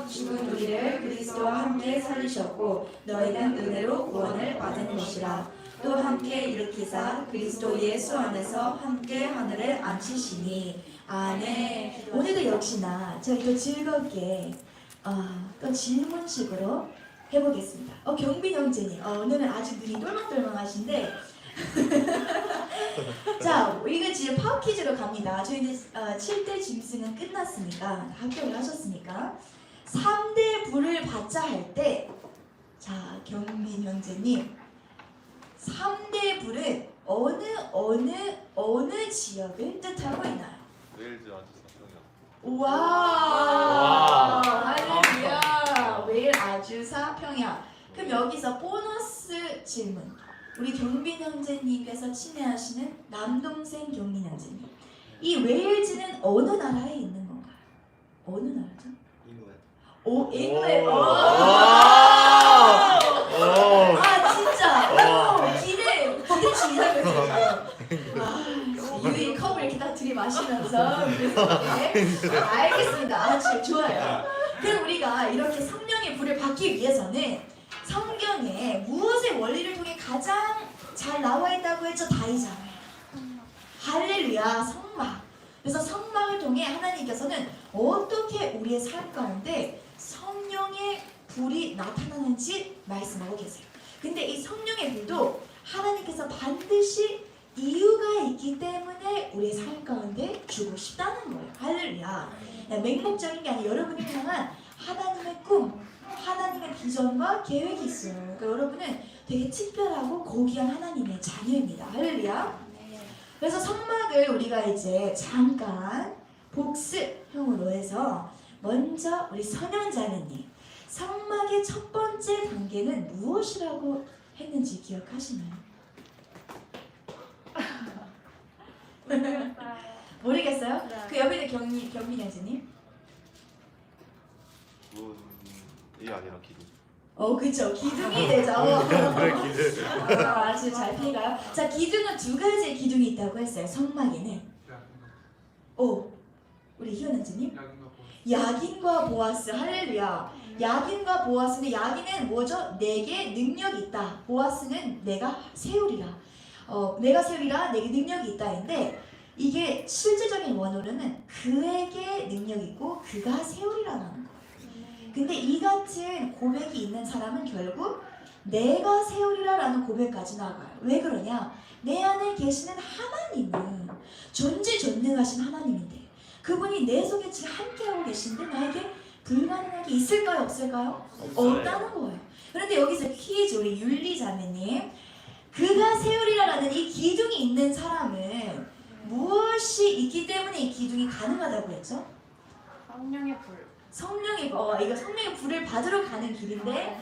죽은 우리를 그리스도와 함께 살리셨고 너희는 은혜로 구원을 받은 것이라. 또 함께 일으키사 그리스도 예수 안에서 함께 하늘에 앉히시니. 아멘. 오늘도 역시나 저희 또 즐겁게 또 질문식으로 해보겠습니다. 경빈 형제님, 오늘은 아주 눈이 똘망똘망하신데 자, 이거 지금 파워 퀴즈로 갑니다. 저희 이제 7대 짐승은 끝났으니까 합격을 하셨으니까 3대 불을 받자 할 때, 자, 경민 형제님, 3대 불은 어느 지역을 뜻하고 있나요? 웨일즈 아주사 평양. 와, 할렐루야. 웨일 아주사 평양. 그럼 여기서 보너스 질문. 우리 경빈 형제님께서 친애하시는 남동생 경민 형제님. 이 웨일즈는 어느 나라에 있는 건가요? 어느 나라죠? 잉글랜드. 아 진짜. 기대 중이하거든요. 유이 컵을 이렇게 다 들이마시면서 알겠습니다. 아주 좋아요. 그럼 우리가 이렇게 성령의 불을 받기 위해서는 성경에 무엇의 원리를 통해 가장 잘 나와 있다고 했죠? 다이잖아요. 할렐루야, 성막. 그래서 성막을 통해 하나님께서는 어떻게 우리의 삶 가운데 성령의 불이 나타나는지 말씀하고 계세요. 근데 이 성령의 불도 하나님께서 반드시 이유가 있기 때문에 우리의 삶 가운데 주고 싶다는 거예요. 할렐루야. 맹목적인 게 아니라 여러분을 향한 하나님의 꿈, 하나님의 비전과 계획이 있어요. 그러니까 여러분은 되게 특별하고 고귀한 하나님의 자녀입니다. 할렐루야. 그래서 성막을 우리가 이제 잠깐 복습형으로 해서 먼저 우리 선현자매님, 성막의 첫 번째 단계는 무엇이라고 했는지 기억하시나요? 모르겠어요? 네. 그 옆에 있는 경민 형제님. 문이 아니라 기둥. 그쵸. 기둥이 되죠. 아주 잘 피해가요. 자, 기둥은 두 가지의 기둥이 있다고 했어요. 성막에는. 우리 희원 형제님. 야긴과 보아스. 할렐루야. 야긴과 보아스는, 야긴은 뭐죠? 내게 능력이 있다. 보아스는 내가 세우리라. 내가 세우리라, 내게 능력이 있다인데, 이게 실제적인 원어로는 그에게 능력이 있고 그가 세우리라는 거예요. 근데 이 같은 고백이 있는 사람은 결국 내가 세우리라라는 고백까지 나가요. 왜 그러냐? 내 안에 계시는 하나님은 전지전능하신 하나님인데 그분이 내 속에 지금 함께하고 계신데 나에게 불가능한 게 있을까요? 없을까요? 없다는 거예요. 그런데 여기서 퀴즈, 우리 율리자매님, 그가 세우리라라는 이 기둥이 있는 사람은 무엇이 있기 때문에 이 기둥이 가능하다고 했죠? 성령의 불. 성령의 이거 성령의 불을 받으러 가는 길인데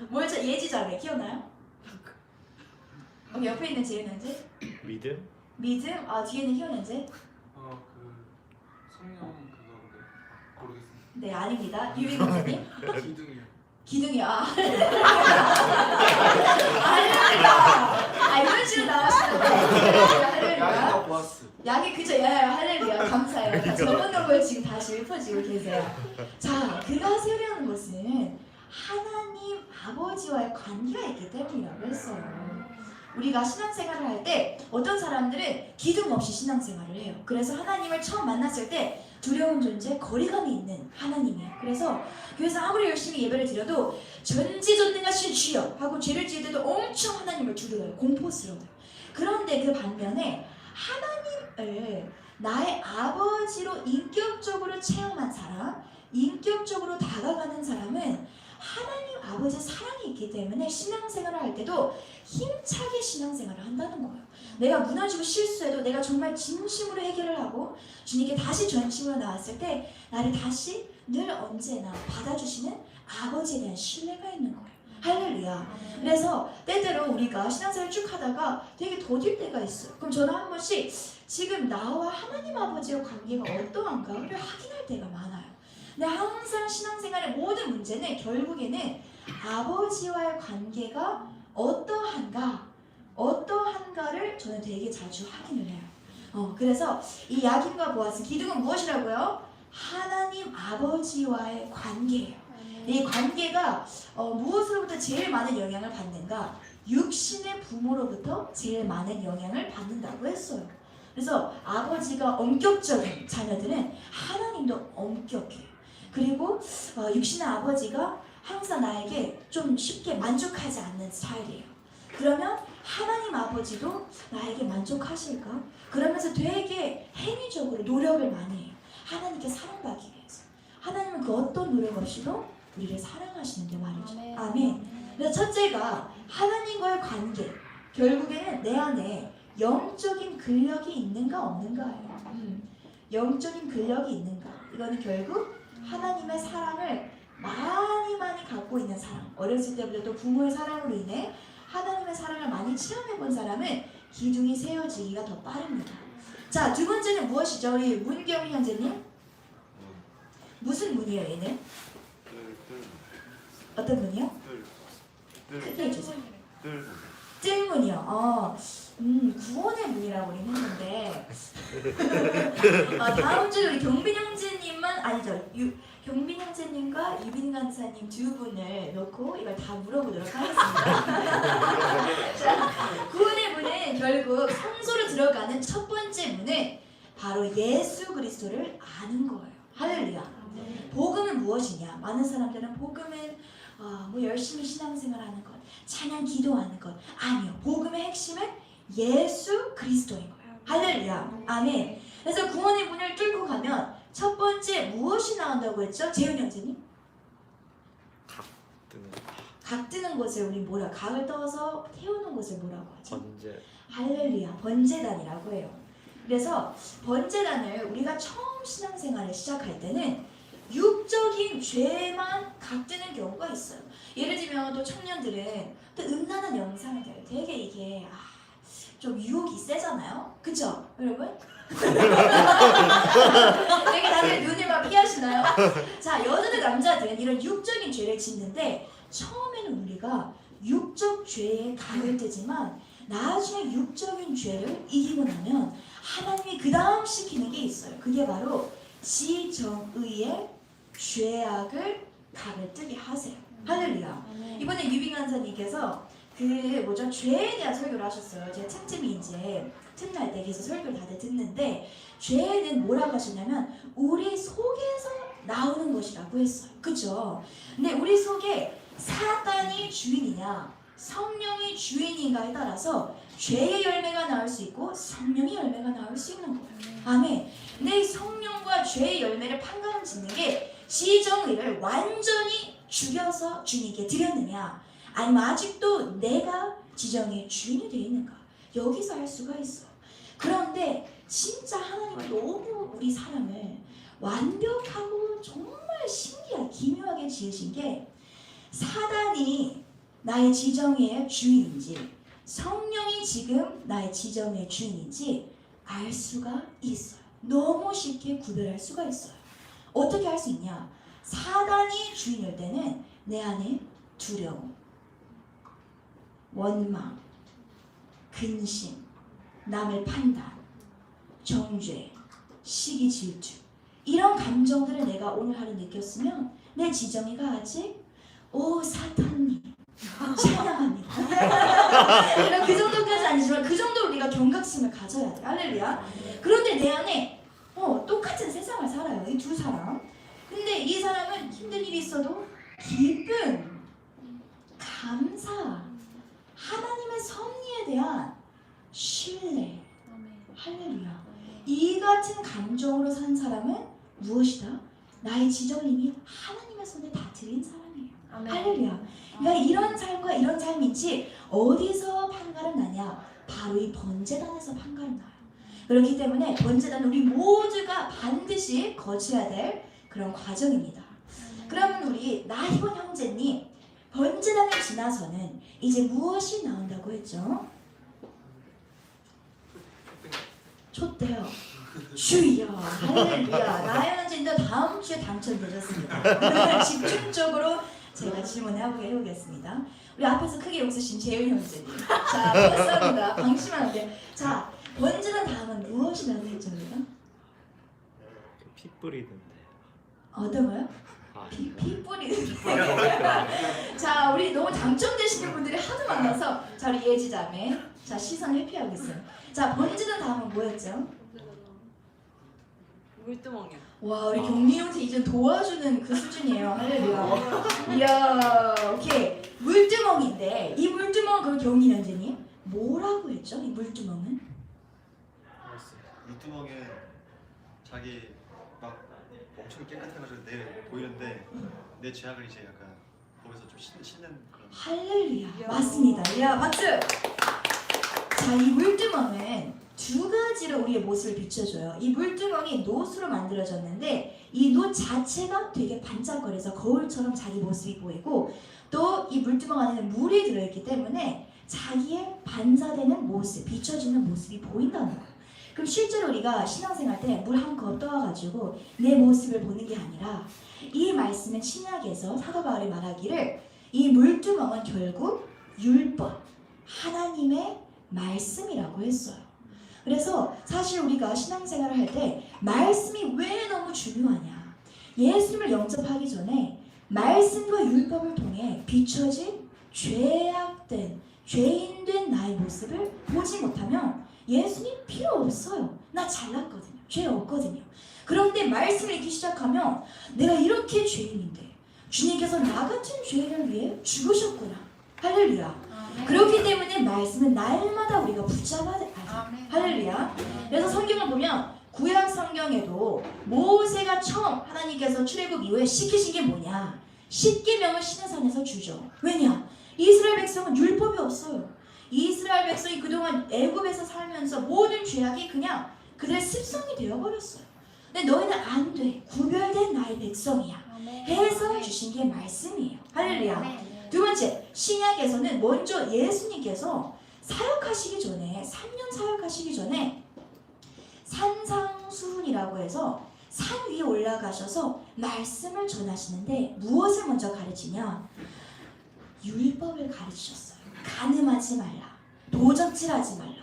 뭐였죠? 예지자매 기억나요? 옆에 있는 지은 현재? 믿음? 믿음? 뒤에는 희원 현재? 그 성령 그거인데 모르겠습니다. 네, 아닙니다. 유빈 선생님? 기둥이요. 기둥이요. 이런 식으로 나오시는데 할렐루야. 보았어. 약이 그죠? 할렐루야. 감사해요. 적어놓은 걸 지금 다시 읊어지고 계세요. 자, 그가 세우려는 것은 하나님 아버지와의 관계가 있기 때문이라고 했어요. 우리가 신앙생활을 할 때 어떤 사람들은 기둥 없이 신앙생활을 해요. 그래서 하나님을 처음 만났을 때 두려운 존재, 거리감이 있는 하나님이에요. 그래서 교회에서 아무리 열심히 예배를 드려도 전지전능하신 주여 하고 죄를 지을 때도 엄청 하나님을 두려워요. 공포스러워요. 그런데 그 반면에 하나님을 나의 아버지로 인격적으로 체험한 사람, 인격적으로 다가가는 사람은 하나님 아버지의 사랑이 있기 때문에 신앙생활을 할 때도 힘차게 신앙생활을 한다는 거예요. 내가 무너지고 실수해도 내가 정말 진심으로 해결을 하고 주님께 다시 전심으로 나왔을 때 나를 다시 늘 언제나 받아주시는 아버지에 대한 신뢰가 있는 거예요. 할렐루야. 그래서 때때로 우리가 신앙생활을 쭉 하다가 되게 더딜 때가 있어요. 그럼 저는 한 번씩 지금 나와 하나님 아버지의 관계가 어떠한가를 확인할 때가 많아요. 근데 항상 신앙생활의 모든 문제는 결국에는 아버지와의 관계가 어떠한가를 저는 되게 자주 확인을 해요. 그래서 이 야긴과 보아스, 기둥은 무엇이라고요? 하나님 아버지와의 관계예요. 이 관계가 무엇으로부터 제일 많은 영향을 받는가? 육신의 부모로부터 제일 많은 영향을 받는다고 했어요. 그래서 아버지가 엄격적인 자녀들은 하나님도 엄격해요. 그리고 육신의 아버지가 항상 나에게 좀 쉽게 만족하지 않는 스타일이에요. 그러면 하나님 아버지도 나에게 만족하실까? 그러면서 되게 행위적으로 노력을 많이 해요. 하나님께 사랑받기 위해서. 하나님은 그 어떤 노력 없이도 우리를 사랑하시는데 말이죠. 아멘. 그래서 첫째가 하나님과의 관계. 결국에는 내 안에 영적인 근력이 있는가 없는가예요. 영적인 근력이 있는가. 이거는 결국 하나님의 사랑을 많이 갖고 있는 사람. 어렸을 때부터 또 부모의 사랑으로 인해 하나님의 사랑을 많이 체험해본 사람은 기둥이 세워지기가 더 빠릅니다. 자, 두 번째는 무엇이죠? 우리 문경 형제님. 무슨 문이에요, 얘는? 어떤 문이요? 크게 해주세요. 뜰문이요. 구원의 문이라고 우리 했는데 다음 주에 우리 경빈 형제님만 아니죠. 경빈 형제님과 유빈 간사님 두 분을 놓고 이걸 다 물어보도록 하겠습니다. 자, 구원의 문은 결국 성소로 들어가는 첫 번째 문은 바로 예수 그리스도를 아는 거예요. 할렐루야. 복음은 무엇이냐? 많은 사람들은 복음은 뭐 열심히 신앙생활하는 것, 찬양 기도하는 것. 아니요. 복음의 핵심은 예수 그리스도인 거예요. 할렐루야. 아멘. 그래서 구원의 문을 뚫고 가면 첫 번째 무엇이 나온다고 했죠? 재훈 형제님? 각 뜨는 것을 우리 뭐라? 각을 떠서 태우는 것을 뭐라고 하죠? 번제. 할렐루야. 번제단이라고 해요. 그래서 번제단을 우리가 처음 신앙생활을 시작할 때는 육적인 죄만 각뜨는 경우가 있어요. 예를 들면 또 청년들은 또 음란한 영상들 되게 이게 좀 유혹이 세잖아요. 그쵸? 여러분? 되게 다들 눈을 막 피하시나요? 자, 여자들 남자들은 이런 육적인 죄를 짓는데 처음에는 우리가 육적 죄에 각을 뜨지만 나중에 육적인 죄를 이기고 나면 하나님이 그 다음 시키는 게 있어요. 그게 바로 지정의의 죄악을 각을 뜨게 하세요. 할렐루야. 이번에 유빈 간사님께서 죄에 대한 설교를 하셨어요. 제가 틈틈이 이제 틈날 때 계속 설교를 다들 듣는데 죄는 뭐라고 하셨냐면 우리 속에서 나오는 것이라고 했어요. 그쵸? 근데 우리 속에 사단이 주인이냐 성령이 주인인가에 따라서 죄의 열매가 나올 수 있고 성령의 열매가 나올 수 있는 거예요. 아멘. 근데 이 성령과 죄의 열매를 판가름 짓는 게 지정의를 완전히 죽여서 주님께 드렸느냐 아니면 아직도 내가 지정의 주인이 되어 있는가 여기서 할 수가 있어. 그런데 진짜 하나님은 너무 우리 사람을 완벽하고 정말 신기하게 기묘하게 지으신 게 사단이 나의 지정의 주인인지 성령이 지금 나의 지정의 주인인지 알 수가 있어요. 너무 쉽게 구별할 수가 있어요. 어떻게 할 수 있냐? 사단이 주인일 때는 내 안에 두려움, 원망, 근심, 남의 판단, 정죄, 시기 질투 이런 감정들을 내가 오늘 하루 느꼈으면 내 지정이가 아직 오 사탄님 찬양합니다. 그 정도까지 아니지만 그 정도 우리가 경각심을 가져야 돼. 할렐루야. 그런데 내 안에 똑같은 세상을 살아요. 이 두 사람. 근데 이 사람은 힘든 일이 있어도 기쁨, 감사, 하나님의 섭리에 대한 신뢰. 할렐루야. 이 같은 감정으로 산 사람은 무엇이다? 나의 지정을 이미 하나님의 손에 다 드린 사람이에요. 할렐루야. 그러니까 이런 삶과 이런 삶인지 어디서 판가름 나냐? 바로 이 번제단에서 판가름 나요. 그렇기 때문에 번제단은 우리 모두가 반드시 거쳐야 될 그런 과정입니다. 그러면 우리 나희원 형제님 번제단을 지나서는 이제 무엇이 나온다고 했죠? 촛대요. 주여 할렐루야. 나희원 형제님도 다음 주에 당첨되셨습니다. 집중적으로 제가 질문을 해보겠습니다. 우리 앞에서 크게 웃으신 재윤 형제님. 자, 감사합니다. 방심하면 안 돼요. 자, 번제단 다음은 무엇이 나오겠죠, 우리가? 피 뿌리는데. 어떤 거요? 아, 피 뿌리는 자, 우리 너무 당첨되시는 분들이 하도 많아서 자, 우리 예지자매 자, 시선 회피하고 있어요. 자, 번지는 다음은 뭐였죠? 물두멍이요. 와, 우리 경리형제 이제 도와주는 그 수준이에요. 할렐루야. 이야, 오케이. 물두멍인데 이 물두멍 그럼 경리형제님 뭐라고 했죠? 이 물두멍은? 물두멍은 자기 막 엄청 깨끗해가지고 내 보이는데 내 죄악을 이제 약간 거기서 좀 씻는 그런. 할렐루야. 이야. 맞습니다. 이야, 박수. 자, 이 물두멍은 두 가지로 우리의 모습을 비춰줘요. 이 물두멍이 노수로 만들어졌는데 이 노 자체가 되게 반짝거려서 거울처럼 자기 모습이 보이고 또 이 물두멍 안에는 물이 들어있기 때문에 자기의 반사되는 모습, 비춰지는 모습이 보인다는 거예요. 그럼 실제로 우리가 신앙생활 때 물 한 컵 떠와가지고 내 모습을 보는 게 아니라 이 말씀은 신약에서 사도 바울이 말하기를 이 물두멍은 결국 율법, 하나님의 말씀이라고 했어요. 그래서 사실 우리가 신앙생활을 할 때 말씀이 왜 너무 중요하냐? 예수님을 영접하기 전에 말씀과 율법을 통해 비춰진 죄악된 죄인된 나의 모습을 보지 못하면 예수님 필요 없어요. 나 잘났거든요. 죄 없거든요. 그런데 말씀을 읽기 시작하면 내가 이렇게 죄인인데 주님께서 나 같은 죄인을 위해 죽으셨구나. 할렐루야. 그렇기 때문에 말씀은 날마다 우리가 붙잡아야 돼. 할렐루야. 그래서 성경을 보면 구약 성경에도 모세가 처음 하나님께서 출애굽 이후에 시키신 게 뭐냐? 십계명을 시내산에서 주죠. 왜냐? 이스라엘 백성은 율법이 없어요. 이스라엘 백성이 그동안 애굽에서 살면서 모든 죄악이 그냥 그들의 습성이 되어버렸어요. 근데 너희는 안 돼. 구별된 나의 백성이야. 해서 주신 게 말씀이에요. 할렐루야. 두 번째, 신약에서는 먼저 예수님께서 사역하시기 전에 3년 사역하시기 전에 산상수훈이라고 해서 산 위에 올라가셔서 말씀을 전하시는데 무엇을 먼저 가르치냐? 율법을 가르치셨어요. 간음하지 말라. 도적질하지 말라.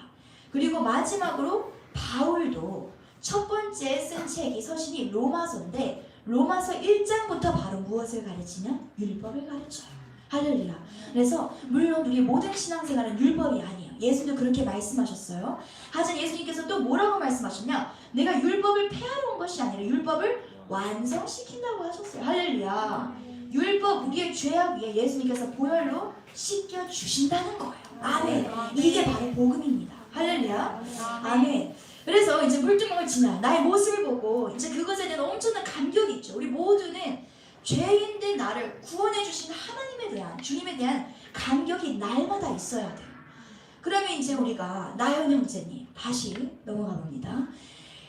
그리고 마지막으로 바울도 첫 번째 쓴 책이 서신이 로마서인데 로마서 1장부터 바로 무엇을 가르치냐? 율법을 가르쳐요. 할렐루야. 그래서 물론 우리 모든 신앙생활은 율법이 아니에요. 예수도 그렇게 말씀하셨어요. 하지만 예수님께서 또 뭐라고 말씀하셨냐? 내가 율법을 폐하러 온 것이 아니라 율법을 완성시킨다고 하셨어요. 할렐루야. 율법 우리의 죄악 위에 예수님께서 보혈로 씻겨주신다는 거예요. 아멘. 이게 바로 복음입니다. 할렐루야. 아멘. 그래서 이제 물두멍을 지나 나의 모습을 보고 이제 그것에 대한 엄청난 감격이 있죠. 우리 모두는 죄인된 나를 구원해 주신 하나님에 대한 주님에 대한 감격이 날마다 있어야 돼요. 그러면 이제 우리가 나연 형제님 다시 넘어가 봅니다.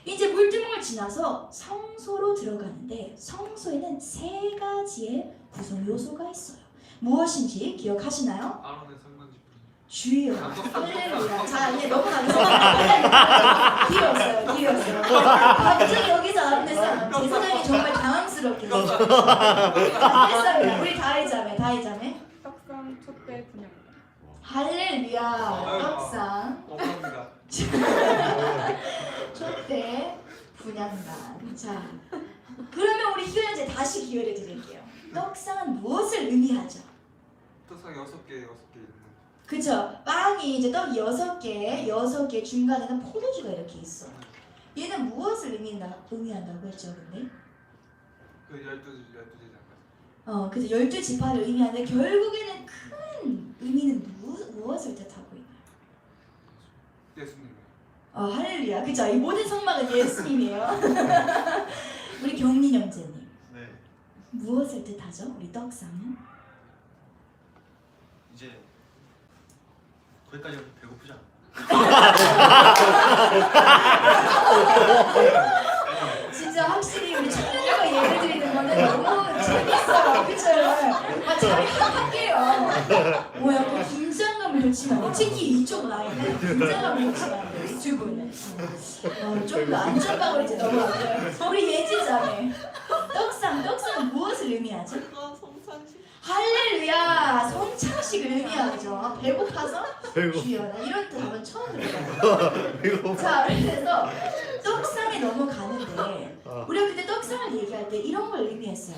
이제 물두멍을 지나서 성소로 들어가는데 성소에는 세 가지의 구성 요소가 있어요. 무엇인지 기억하시나요? 아론의 상관지 주여. 할렐루야. 자, 이제 넘어가겠습니다. 기회였어요. 기회였어요. 갑자기 여기서 아론의 상 제사장이 정말 당황스럽게 했어요. 우리 다이자매. 떡상 촛대 분양. 할렐루야. 떡상 억울합니다. 촛대 분양단. 자, 그러면 우리 희연제 다시 기회를 드릴게요. 떡상은 무엇을 의미하죠? 떡상 6개 있는. 그쵸? 빵이 이제 떡 6개 중간에는 포도주가 이렇게 있어. 얘는 무엇을 의미한다고 했죠, 근데? 그 12제장까지. 그래서 12지파를 의미하는데 결국에는 큰 의미는 무엇을 뜻하고 있나요? 예수님. 할렐루야. 그쵸? 이 모든 성막은 예수님이에요. 우리 경민 형제님. 네. 무엇을 뜻하죠? 우리 떡상은? 이제 거기까지 배고프지 않아? 진짜 확실히 우리 청년과 예를 드리는 거는 너무 재밌어요. 그쵸? 잘 할게요. 약간 긴장감을 놓치면 안 돼. 특히 이쪽 라인은 긴장감을 놓치면 안 돼. 두 분은. 좀 더 안전방으로 이제 넘어가고요. 우리 예지자매. 떡상 무엇을 의미하죠? 할렐루야. 성찬식을 의미하죠. 배고파서 주여라. 이런 단어는 처음 들어봐요. 자, 그래서 떡상에 넘어가는데 우리가 그때 떡상을 얘기할 때 이런 걸 의미했어요.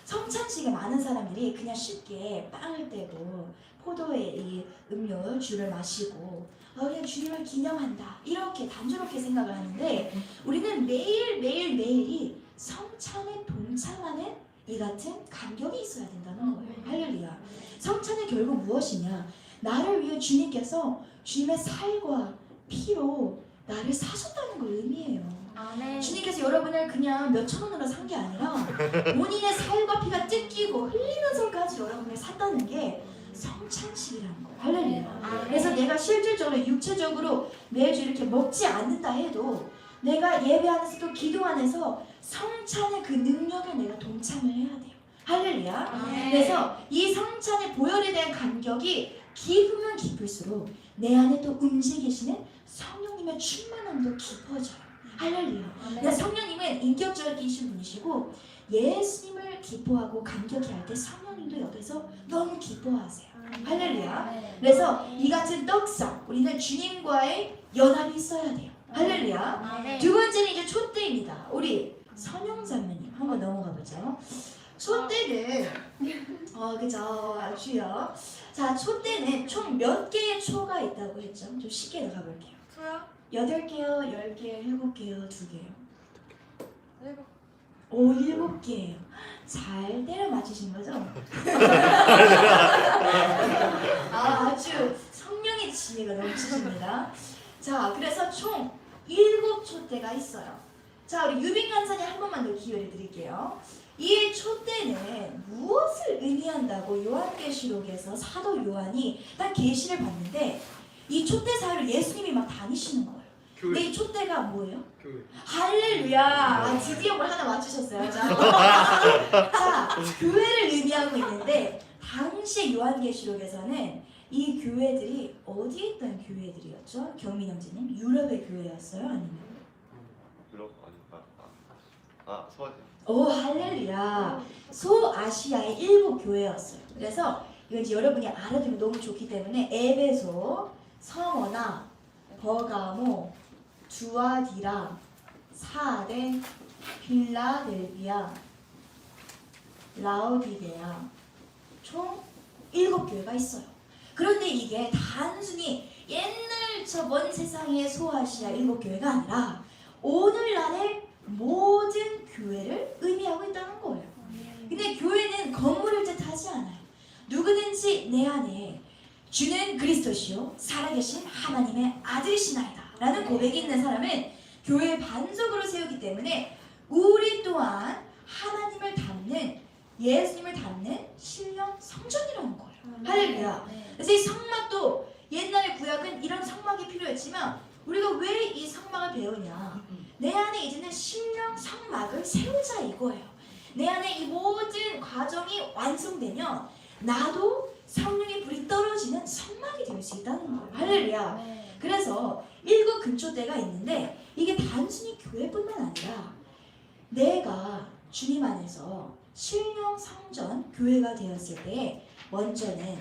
성찬식에 많은 사람들이 그냥 쉽게 빵을 떼고 포도의 이 음료 주를 마시고 그냥 주님을 기념한다 이렇게 단조롭게 생각을 하는데 우리는 매일이 성찬에 동참하는 이 같은 감격이 있어야 된다는 거예요. 할렐루야. 성찬은 결국 무엇이냐? 나를 위해 주님께서 주님의 살과 피로 나를 사셨다는 걸 의미해요. 아멘. 주님께서 여러분을 그냥 몇천 원으로 산 게 아니라 본인의 살과 피가 뜯기고 흘리면서까지 여러분을 샀다는 게 성찬식이라는 거예요. 할렐루야. 그래서 내가 실질적으로 육체적으로 매주 이렇게 먹지 않는다 해도 내가 예배 안에서 또 기도 안에서 성찬의 그 능력에 내가 동참을 해야 돼요. 할렐루야. 그래서 이 성찬의 보혈에 대한 감격이 깊으면 깊을수록 내 안에 또 움직이시는 성령님의 충만함도 깊어져요. 할렐루야. 그러니까 성령님은 인격적이신 분이시고 예수님을 기뻐하고 감격해 할 때 성령님도 옆에서 너무 기뻐하세요. 할렐루야. 그래서 이 같은 떡상 우리는 주님과의 연합이 있어야 돼요. 할렐루야. 두 번째는 이제 촛대입니다. 우리 선영자매님 한번 넘어가 보죠. 촛대는 그죠 주요. 자 촛대는 총 몇 개의 초가 있다고 했죠? 좀 쉽게 가볼게요. 초요? 8개요, 10개요, 7개요, 2개요. 7. 오, 7개예요. 잘 때려 맞히신 거죠? 아주 성령의 지혜가 넘치십니다. 자, 그래서 총 7촛대가 있어요. 자, 우리 유빈 간사님 한 번만 더 기회를 드릴게요. 이 촛대는 무엇을 의미한다고 요한계시록에서 사도 요한이 딱 계시를 봤는데 이 촛대 사이로 예수님이 막 다니시는 거예요. 근데 이 촛대가 뭐예요? 교회. 할렐루야. 드디어 뭘 하나 맞추셨어요. 자, 교회를 의미하고 있는데 당시 요한계시록에서는 이 교회들이 어디에 있던 교회들이었죠? 경민 형제님? 유럽의 교회였어요? 아니면? 유럽 아니 소아지. 오, 할렐루야. 소아시아의 7교회였어요. 그래서 이건 이제 여러분이 알아두면 너무 좋기 때문에 에베소, 서머나, 버가모, 두아디라, 사데, 필라델비아, 라오디게아 총 7교회가 있어요. 그런데 이게 단순히 옛날 저 먼 세상의 소아시아 7교회가 아니라 오늘날의 모든 교회를 의미하고 있다는 거예요. 근데 교회는 건물을 뜻하지 않아요. 누구든지 내 안에 주는 그리스도시요 살아계신 하나님의 아들이시나이다 라는 고백이 있는 사람은 교회의 반석으로 세우기 때문에 우리 또한 하나님을 닮는 예수님을 닮는 신령 성전이라는 거예요. 할렐루야. 그래서 이 성막도 옛날의 구약은 이런 성막이 필요했지만 우리가 왜 이 성막을 배우냐? 내 안에 이제는 신령 성막을 세우자 이거예요. 내 안에 이 모든 과정이 완성되면 나도 성령의 불이 떨어지는 성막이 될 수 있다는 거예요. 할렐루야. 그래서 7 근초대가 있는데 이게 단순히 교회뿐만 아니라 내가 주님 안에서 신령 성전 교회가 되었을 때 먼저는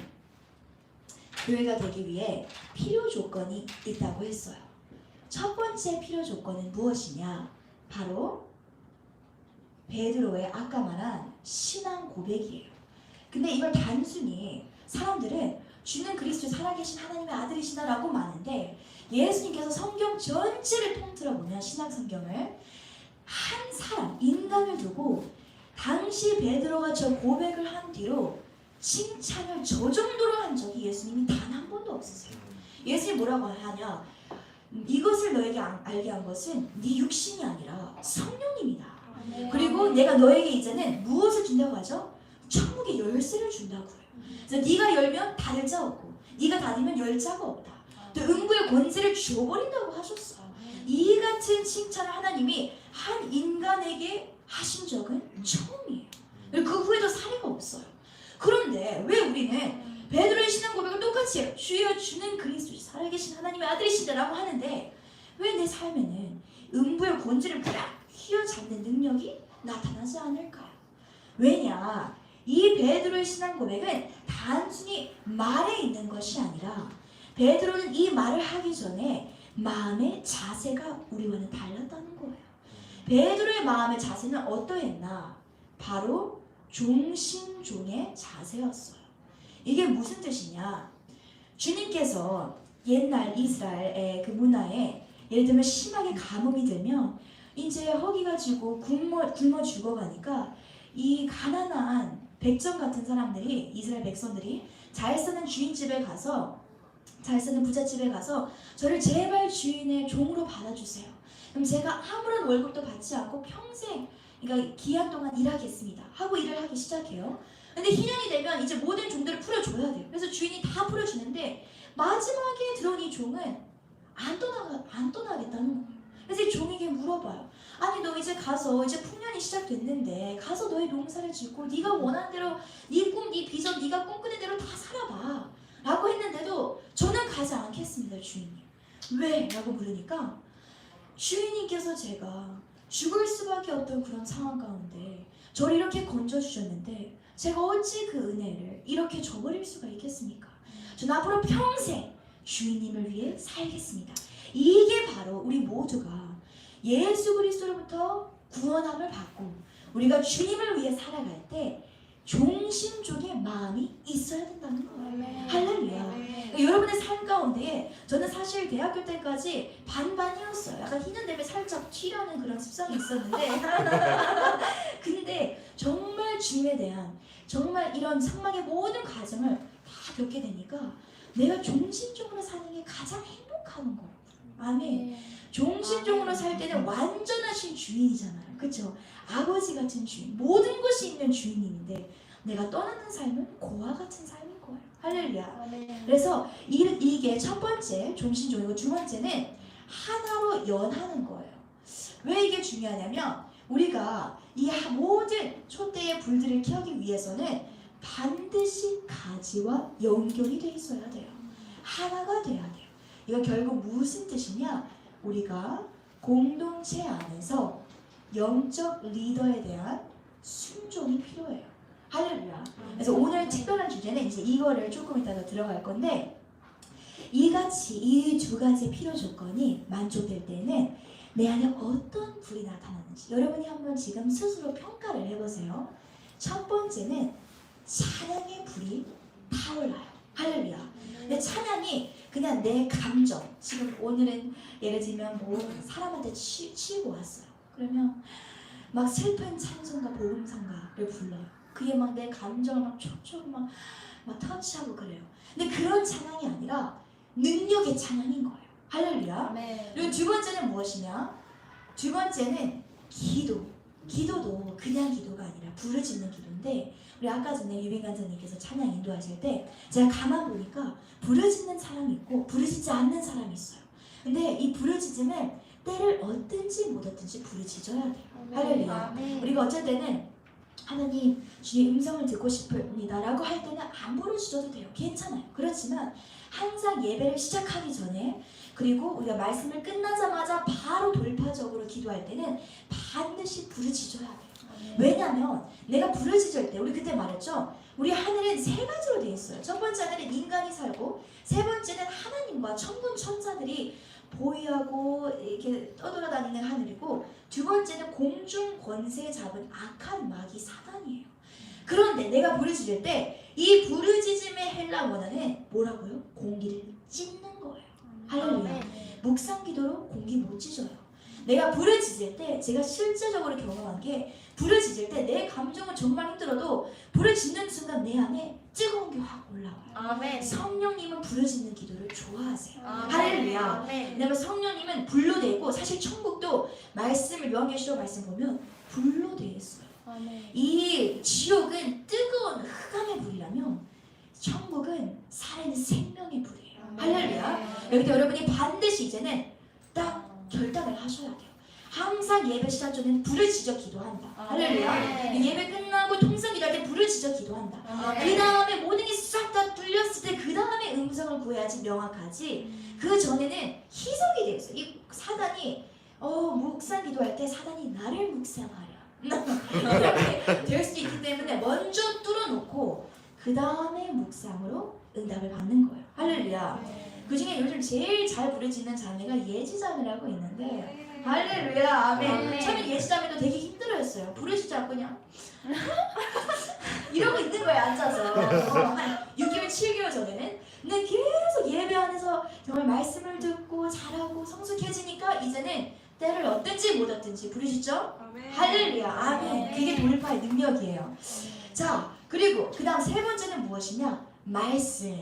교회가 되기 위해 필요 조건이 있다고 했어요. 첫 번째 필요 조건은 무엇이냐? 바로 베드로의 아까 말한 신앙 고백이에요. 근데 이걸 단순히 사람들은 주는 그리스도 살아계신 하나님의 아들이시다라고 많은데 예수님께서 성경 전체를 통틀어 보면 신약 성경을 한 사람, 인간을 두고 당시 베드로가 저 고백을 한 뒤로 칭찬을 저 정도로 한 적이 예수님이 단 한 번도 없으세요. 예수님 뭐라고 하냐? 이것을 너에게 알게 한 것은 네 육신이 아니라 성령님이다. 그리고 내가 너에게 이제는 무엇을 준다고 하죠? 천국의 열쇠를 준다고 해요. 그래서 네가 열면 닫을 자 없고 네가 닫으면 열 자가 없다. 또 음부의 권세를 주어버린다고 하셨어. 이 같은 칭찬을 하나님이 한 인간에게 하신 적은 처음이에요. 그 후에도 사례가 없어요. 그런데 왜 우리는 베드로의 신앙 고백을 똑같이 해요. 주여 주는 그리스도 살아계신 하나님의 아들이시다라고 하는데 왜 내 삶에는 음부의 권세를 부락 휘어잡는 능력이 나타나지 않을까요? 왜냐? 이 베드로의 신앙 고백은 단순히 말에 있는 것이 아니라 베드로는 이 말을 하기 전에 마음의 자세가 우리와는 달랐다는 거예요. 베드로의 마음의 자세는 어떠했나? 바로 종신종의 자세였어요. 이게 무슨 뜻이냐? 주님께서 옛날 이스라엘의 그 문화에 예를 들면 심하게 가뭄이 들면 이제 허기가 지고 굶어 죽어가니까 이 가난한 백정 같은 사람들이, 이스라엘 백성들이 잘 사는 주인집에 가서, 잘 사는 부잣집에 가서 저를 제발 주인의 종으로 받아주세요. 그럼 제가 아무런 월급도 받지 않고 평생, 그러니까 기한 동안 일하겠습니다 하고 일을 하기 시작해요. 근데 희년이 되면 이제 모든 종들을 풀어줘야 돼요. 그래서 주인이 다 풀어주는데 마지막에 들어온 이 종은 안 떠나겠다는 거예요. 그래서 이 종에게 물어봐요. 아니 너 이제 가서 이제 풍년이 시작됐는데 가서 너의 농사를 짓고 네가 원하는 대로 네 꿈, 네 비전, 네가 꿈꾸는 대로 다 살아봐 라고 했는데도 저는 가지 않겠습니다 주인님. 왜? 라고 물으니까 주인님께서 제가 죽을 수밖에 없던 그런 상황 가운데 저를 이렇게 건져주셨는데 제가 어찌 그 은혜를 이렇게 저버릴 수가 있겠습니까? 저는 앞으로 평생 주인님을 위해 살겠습니다. 이게 바로 우리 모두가 예수 그리스도로부터 구원함을 받고 우리가 주님을 위해 살아갈 때 종신종의 마음이 있어야 된다는 거예요. 할렐루야. 여러분의 삶 가운데 저는 사실 대학교 때까지 반반이었어요. 약간 희년되면 살짝 튀려는 그런 습성이 있었는데 근데 정말 주님에 대한 정말 이런 상막의 모든 과정을 다 겪게 되니까 내가 종신종으로 사는 게 가장 행복한 거예요. 아멘. 종신종으로 살 때는 완전하신 주인이잖아요. 그렇죠? 아버지 같은 주인, 모든 것이 있는 주인님인데 내가 떠나는 삶은 고아 같은 삶인 거예요. 할렐루야. 그래서 이게 첫 번째 종신종이고 두 번째는 하나로 연하는 거예요. 왜 이게 중요하냐면 우리가 이 모든 촛대의 불들을 켜기 위해서는 반드시 가지와 연결이 돼 있어야 돼요. 하나가 돼야 돼요. 이건 결국 무슨 뜻이냐? 우리가 공동체 안에서 영적 리더에 대한 순종이 필요해요. 할렐루야. 그래서 오늘 특별한 주제는 이제 이거를 조금 이따가 들어갈 건데 이 두 가지 필요 조건이 만족될 때는 내 안에 어떤 불이 나타나는지 여러분이 한번 지금 스스로 평가를 해보세요. 첫 번째는 찬양의 불이 타올라요. 할렐루야. 근데 찬양이 그냥 내 감정, 지금 오늘은 예를 들면 뭐 사람한테 치고 왔어요. 그러면 막 슬픈 찬송가 복음성가를 불러요. 그게 막 내 감정을 막 촉촉 막 터치하고 그래요. 근데 그런 찬양이 아니라 능력의 찬양인 거예요. 할렐루야. 그리고 두 번째는 무엇이냐? 두 번째는 기도도 그냥 기도가 아니라 부르짖는 기도인데 우리 아까 전에 유빈 간사님께서 찬양 인도하실 때 제가 가만 보니까 부르짖는 사람이 있고 부르짖지 않는 사람이 있어요. 근데 이 부르짖음은 때를 얻든지 못 얻든지 부르짖어야 돼요. 할렐루야. 우리가 어쩔 때는 하나님 주님 음성을 듣고 싶습니다 라고 할 때는 안 부르짖어도 돼요. 괜찮아요. 그렇지만 항상 예배를 시작하기 전에 그리고 우리가 말씀을 끝나자마자 바로 돌파적으로 기도할 때는 반드시 부르짖어야 돼요. 왜냐면 내가 부르짖을 때 우리 그때 말했죠. 우리 하늘은 세 가지로 되어 있어요. 첫 번째 하늘은 인간이 살고 세 번째는 하나님과 천군 천사들이 보유하고 이렇게 떠돌아다니는 하늘이고 두 번째는 공중 권세 잡은 악한 마귀 사단이에요. 그런데 내가 부르짖을 때 이 부르짖음의 헬라 원어는 뭐라고요? 공기를 찢는 거예요. 할렐루야. 묵상 기도로 공기 못 찢어요. 내가 부르짖을 때 제가 실제적으로 경험한 게 부르짖을 때 내 감정은 정말 힘들어도 부르짖는 순간 내 안에 뜨거운 게 확 올라와요. 아멘. 성령님은 부르짖는 기도를 좋아하세요. 아멘. 할렐루야. 아멘. 왜냐면 성령님은 불로 되어 있고 사실 천국도 말씀을 요한계시록 말씀 보면 불로 되어 있어요. 아멘. 이 지옥은 뜨거운 흑암의 불이라면 천국은 살아있는 생명의 불이에요. 할렐루야. 여기 여러분이 반드시 이제는 딱 결단을 하셔야 돼요. 항상 예배 시작 전에는 부르짖어 기도한다. 할렐루야. 예배 끝나고 통성 기도할 때 부르짖어 기도한다. 그 다음에 모든 게 싹 다 뚫렸을 때 그 다음에 음성을 구해야지 명확하지. 그 전에는 희석이 되어 있어요. 이 사단이 묵상 기도할 때 사단이 나를 묵상하랴 이렇게 될 수 있기 때문에 먼저 뚫어놓고 그 다음에 묵상으로 응답을 받는 거예요. 할렐루야. 그 중에 요즘 제일 잘 부르짖는 자매가 예지자매라고 있는데 할렐루야, 아멘. 아멘. 처음에 예수자매도 되게 힘들어했어요. 부르시지 않고 그냥 이러고 있는 거예요, 앉아서. 한 6개월, 7개월 전에는. 근데 계속 예배 안에서 정말 말씀을 듣고 잘하고 성숙해지니까 이제는 때를 얻든지 못 얻든지 부르시죠? 할렐루야, 아멘. 그게 돌파의 능력이에요. 자, 그리고 그 다음 세 번째는 무엇이냐? 말씀.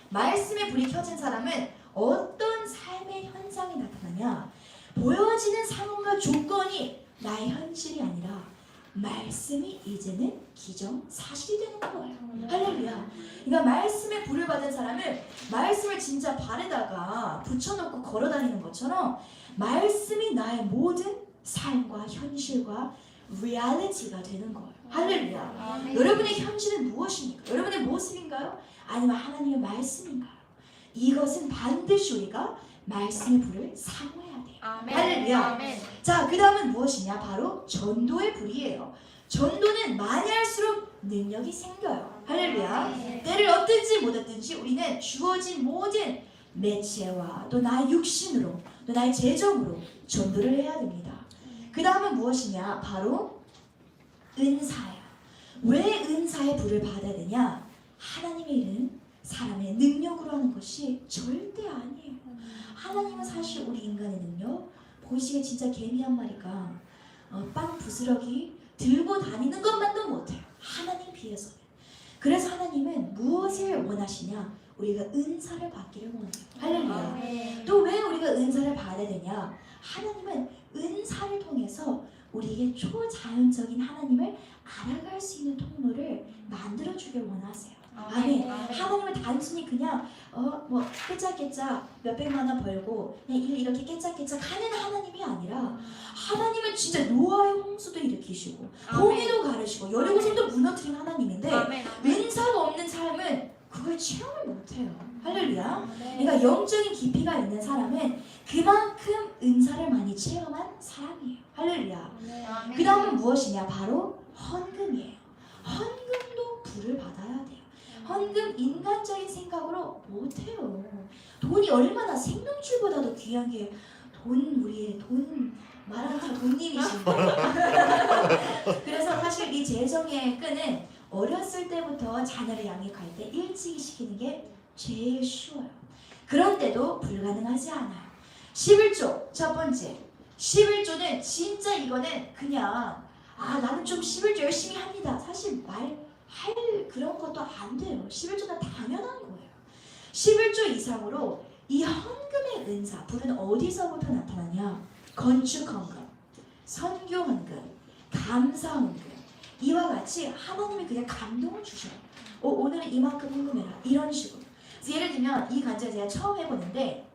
말씀에 불이 켜진 사람은 어떤 삶의 현상이 나타나냐? 보여지는 상황과 조건이 나의 현실이 아니라 말씀이 이제는 기정사실이 되는 거예요. 할렐루야. 그러니까 말씀에 불을 받은 사람은 말씀을 진짜 발에다가 붙여놓고 걸어다니는 것처럼 말씀이 나의 모든 삶과 현실과 리얼리티가 되는 거예요. 할렐루야. 여러분의 현실은 무엇입니까? 여러분의 모습인가요? 아니면 하나님의 말씀인가요? 이것은 반드시 우리가 말씀의 불을 사모해야 돼요. 할렐루야. 아멘. 자, 그 다음은 무엇이냐? 바로 전도의 불이에요. 전도는 많이 할수록 능력이 생겨요. 할렐루야. 때를 얻든지 못 얻든지 우리는 주어진 모든 매체와 또 나의 육신으로 또 나의 재정으로 전도를 해야 됩니다. 그 다음은 무엇이냐? 바로 은사예요. 왜 은사의 불을 받아야 되냐? 하나님의 일은 사람의 능력으로 하는 것이 절대 아니에요. 하나님은 사실 우리 인간의 능력, 보시기에 진짜 개미 한 마리가 빵 부스러기 들고 다니는 것만도 못해요. 하나님 비해서. 그래서 하나님은 무엇을 원하시냐? 우리가 은사를 받기를 원해요. 할렐루야. 또 왜 우리가 은사를 받아야 되냐? 하나님은 은사를 통해서 우리에게 초자연적인 하나님을 알아갈 수 있는 통로를 만들어주길 원하세요. 아멘. 하나님은 단순히 그냥 뭐 깨짝깨짝 몇백만 원 벌고 그냥 일 이렇게 깨짝깨짝 하는 하나님이 아니라 하나님은 진짜 노아의 홍수도 일으키시고 홍해도 가르시고 여리고성도 무너뜨린 하나님인데 은사가 없는 삶은 그걸 체험을 못해요. 할렐루야. 그러니까 영적인 깊이가 있는 사람은 그만큼 은사를 많이 체험한 사람이에요. 할렐루야. 그 다음은 무엇이냐? 바로 헌금이에요. 헌금도 불을 받아야 돼요. 헌금 인간적인 생각으로 못해요. 돈이 얼마나 생명줄보다도 귀한 게 우리의 돈 말하는 다 돈님이신데 그래서 사실 이 재정의 끈은 어렸을 때부터 자녀를 양육할 때 일찍 시키는 게 제일 쉬워요. 그런데도 불가능하지 않아요. 11조 첫 번째 11조는 진짜 이거는 그냥 나는 좀 11조 열심히 합니다. 사실 할 그런 것도 안 돼요. 11조는 당연한 거예요. 11조 이상으로 이 헌금의 은사, 불은 어디서부터 나타나냐? 건축 헌금, 선교 헌금, 감사 헌금. 이와 같이 하나님이 그냥 감동을 주셔요. 오늘은 이만큼 헌금해라. 이런 식으로. 그래서 예를 들면 이 간증을 제가 처음 해보는데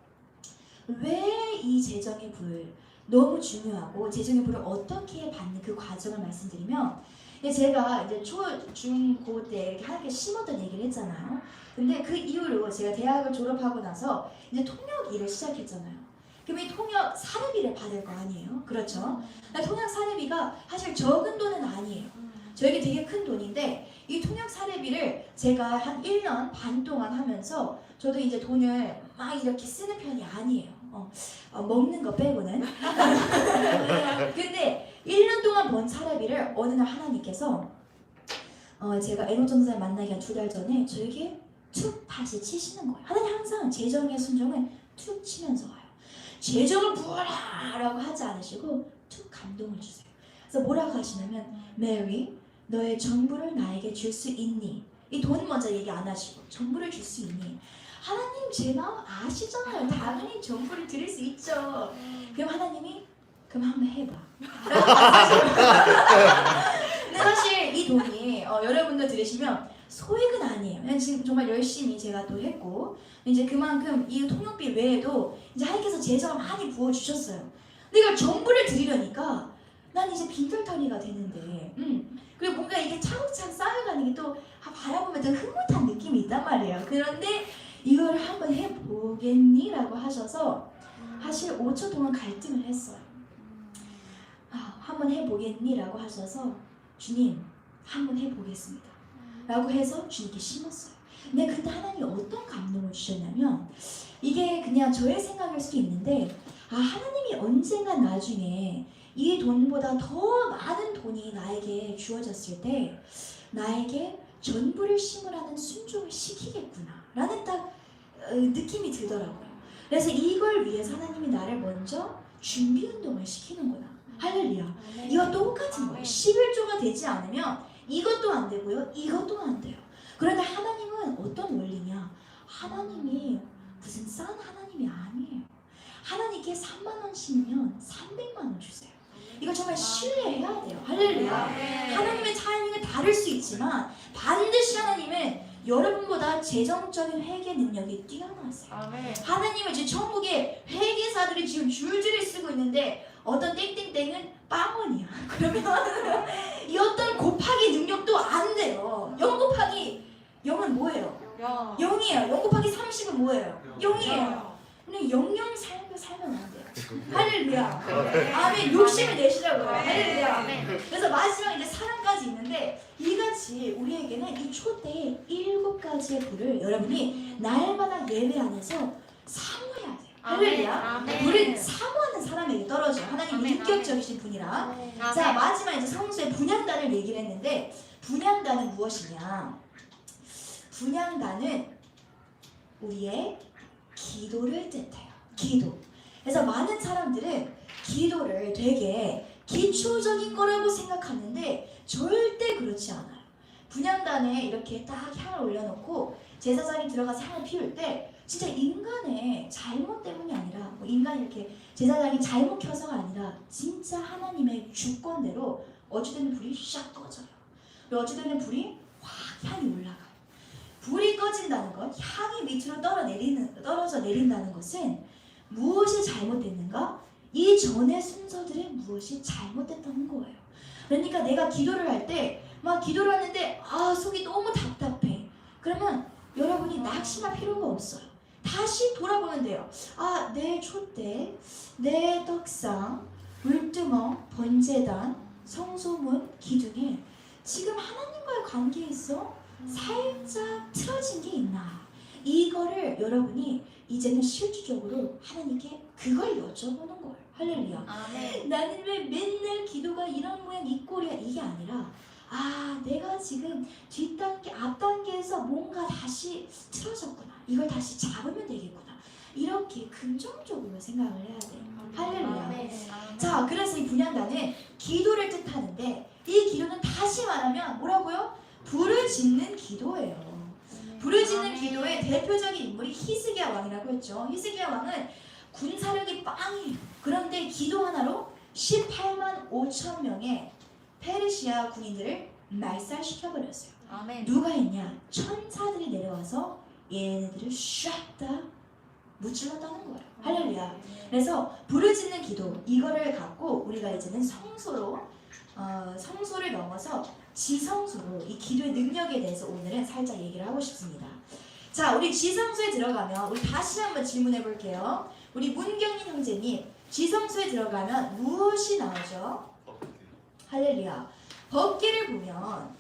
왜 이 재정의 불 너무 중요하고 재정의 불을 어떻게 받는 그 과정을 말씀드리면 제가 이제 초, 중, 고 때 이렇게 하나님께 심었던 얘기를 했잖아요. 근데 그 이후로 제가 대학을 졸업하고 나서 이제 통역 일을 시작했잖아요. 그럼 이 통역 사례비를 받을 거 아니에요? 그렇죠? 통역 사례비가 사실 적은 돈은 아니에요. 저에게 되게 큰 돈인데 이 통역 사례비를 제가 한 1년 반 동안 하면서 저도 이제 돈을 막 이렇게 쓰는 편이 아니에요. 먹는 거 빼고는. 근데 1년 동안 번 사례비를 어느 날 하나님께서 제가 에노전사를 만나기 한 2달 전에 저에게 툭 다시 치시는 거예요. 하나님 항상 재정의 순종은 툭 치면서 와요. 재정을 부어라라고 하지 않으시고 툭 감동을 주세요. 그래서 뭐라고 하시냐면 메리 너의 전부를 나에게 줄 수 있니? 이 돈 먼저 얘기 안 하시고 전부를 줄 수 있니? 하나님 제 마음 아시잖아요. 당연히 전부를 드릴 수 있죠. 그럼 하나님이 그럼 한번 해봐. 근데 사실 이 돈이 여러분도 들으시면 소액은 아니에요. 그냥 지금 정말 열심히 제가 또 했고 이제 그만큼 이 통역비 외에도 이제 하나님께서 재정을 많이 부어주셨어요. 근데 이걸 전부를 드리려니까 난 이제 빈털터리가 되는데 그리고 뭔가 이게 차곡차곡 쌓여가는 게 또 바라보면 더 흐뭇한 느낌이 있단 말이에요. 그런데 이걸 한번 해보겠니? 라고 하셔서 사실 5초 동안 갈등을 했어요. 한번 해보겠니? 라고 하셔서 주님 한번 해보겠습니다 라고 해서 주님께 심었어요. 근데 그때 하나님이 어떤 감동을 주셨냐면 이게 그냥 저의 생각일 수도 있는데 아, 하나님이 언젠가 나중에 이 돈보다 더 많은 돈이 나에게 주어졌을 때 나에게 전부를 심으라는 순종을 시키겠구나 라는 딱 느낌이 들더라고요. 그래서 이걸 위해서 하나님이 나를 먼저 준비 운동을 시키는구나. 할렐루야. 이거 똑같은 거예요. 11조가 되지 않으면 이것도 안 되고요. 이것도 안 돼요. 그런데 하나님은 어떤 원리냐? 하나님이 무슨 싼 하나님이 아니에요. 하나님께 3만 원 심으면 300만 원 주세요. 이거 정말 신뢰해야 돼요. 할렐루야. 하나님의 타이밍은 다를 수 있지만 반드시 하나님은 여러분보다 재정적인 회계 능력이 뛰어나세요. 하나님은 지금 천국에 회계사들이 지금 줄줄이 쓰고 있는데 어떤 땡땡땡은 빵원이야. 그러면 이 어떤 곱하기 능력도 안 돼요. 0 곱하기 0은 뭐예요? 0이에요. 0 곱하기 30은 뭐예요? 0이에요. 근데 00 살면 안 돼요. 할렐루야. 아멘. 욕심을 내시라고요. 할렐루야. 그래서 마지막 이제 사랑까지 있는데 이같이 우리에게는 이 초대의 7가지의 불을 여러분이 날마다 예배 안에서 사모해야 돼요. 할렐루야. 불은 사모하는 사람에게 떨어져요. 하나님이 인격적이신 분이라. 자, 마지막 이제 성수의 분향단을 얘기를 했는데 분향단은 무엇이냐? 분향단은 우리의 기도를 뜻해요. 기도. 그래서 많은 사람들은 기도를 되게 기초적인 거라고 생각하는데 절대 그렇지 않아요. 분향단에 이렇게 딱 향을 올려놓고 제사장이 들어가서 향을 피울 때 진짜 인간의 잘못 때문이 아니라 뭐 인간이 이렇게 제사장이 잘못 켜서가 아니라 진짜 하나님의 주권대로 어찌되는 불이 샥 꺼져요. 그리고 어찌되는 불이 확 향이 올라가요. 불이 꺼진다는 것, 향이 밑으로 떨어져 내린다는 것은 무엇이 잘못됐는가? 이 전의 순서들에 무엇이 잘못됐다는 거예요. 그러니까 내가 기도를 할 때 막 기도를 하는데 속이 너무 답답해. 그러면 여러분이 낙심할 필요가 없어요. 다시 돌아보면 돼요. 내 촛대, 내 떡상, 물두멍, 번제단, 성소문, 기둥에 지금 하나님과의 관계에 있어 살짝 틀어진 게 있나? 이거를 여러분이 이제는 실질적으로 하나님께 그걸 여쭤보는 거예요. 할렐루야. 나는 왜 맨날 기도가 이런 모양 이 꼴이야? 이게 아니라 내가 지금 뒷단계 앞단계에서 뭔가 다시 틀어졌구나. 이걸 다시 잡으면 되겠구나. 이렇게 긍정적으로 생각을 해야 돼요. 할렐루야. 자, 그래서 이 분향단은 기도를 뜻하는데 이 기도는 다시 말하면 뭐라고요? 부르짖는 기도예요. 부르짖는 기도의 대표적인 인물이 히스기야 왕이라고 했죠. 히스기야 왕은 군사력이 빵이에요. 그런데 기도 하나로 18만 5천 명의 페르시아 군인들을 말살시켜버렸어요. 누가 했냐? 천사들이 내려와서 얘네들을 샥 다 무찔렀다는 거예요. 할렐루야. 그래서 부르짖는 기도 이거를 갖고 우리가 이제는 성소를 넘어서 지성소로 이 기도의 능력에 대해서 오늘은 살짝 얘기를 하고 싶습니다. 자, 우리 지성소에 들어가면 우리 다시 한번 질문해 볼게요. 우리 문경민 형제님, 지성소에 들어가면 무엇이 나오죠? 할렐루야. 법궤를 보면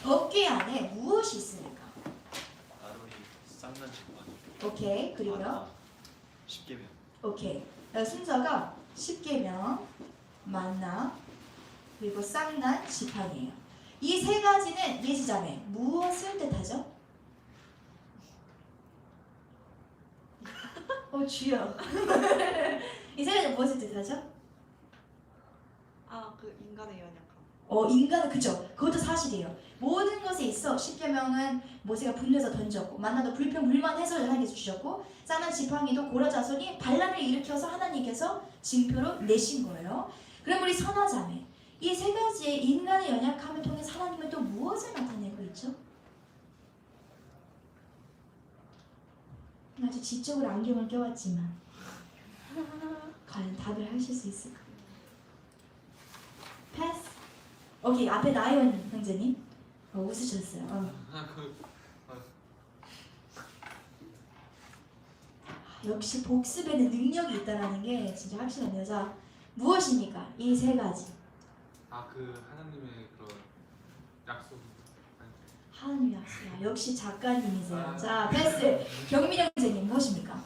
법궤 안에 무엇이 있습니까? 아론이 쌍난 지팡이. 오케이. 그리고요. 십계명. 오케이. 순서가 십계명, 만나, 그리고 쌍난, 지팡이에요. 이 세 가지는 예지자매 무엇을 뜻하죠? 주여. 이 세 가지는 무엇을 뜻하죠? 그 인간의 연약함. 인간은 그죠. 그것도 사실이에요. 모든 것에 있어 십계명은 모세가 분노해서 던졌고 만나도 불평불만 해서 하나님께서 주셨고 쌍난 지팡이도 고라 자손이 반란을 일으켜서 하나님께서 징표로 내신 거예요. 그럼 우리 선하자매 이 세 가지의 인간의 연약함을 통해 하나님은 또 무엇을 나타내고 있죠? 아주 지적으로 안경을 껴왔지만 과연 답을 하실 수 있을까? 패스. 오케이. 앞에 나이원 형제님 웃으셨어요. 역시 복습에는 능력이 있다라는 게 진짜 확실하네요. 자, 무엇입니까? 이 세 가지. 그 하나님의 그런 약속. 하나님 약속이야. 역시 작가님이세요. 자, 패스. 경민 형제님 무엇입니까?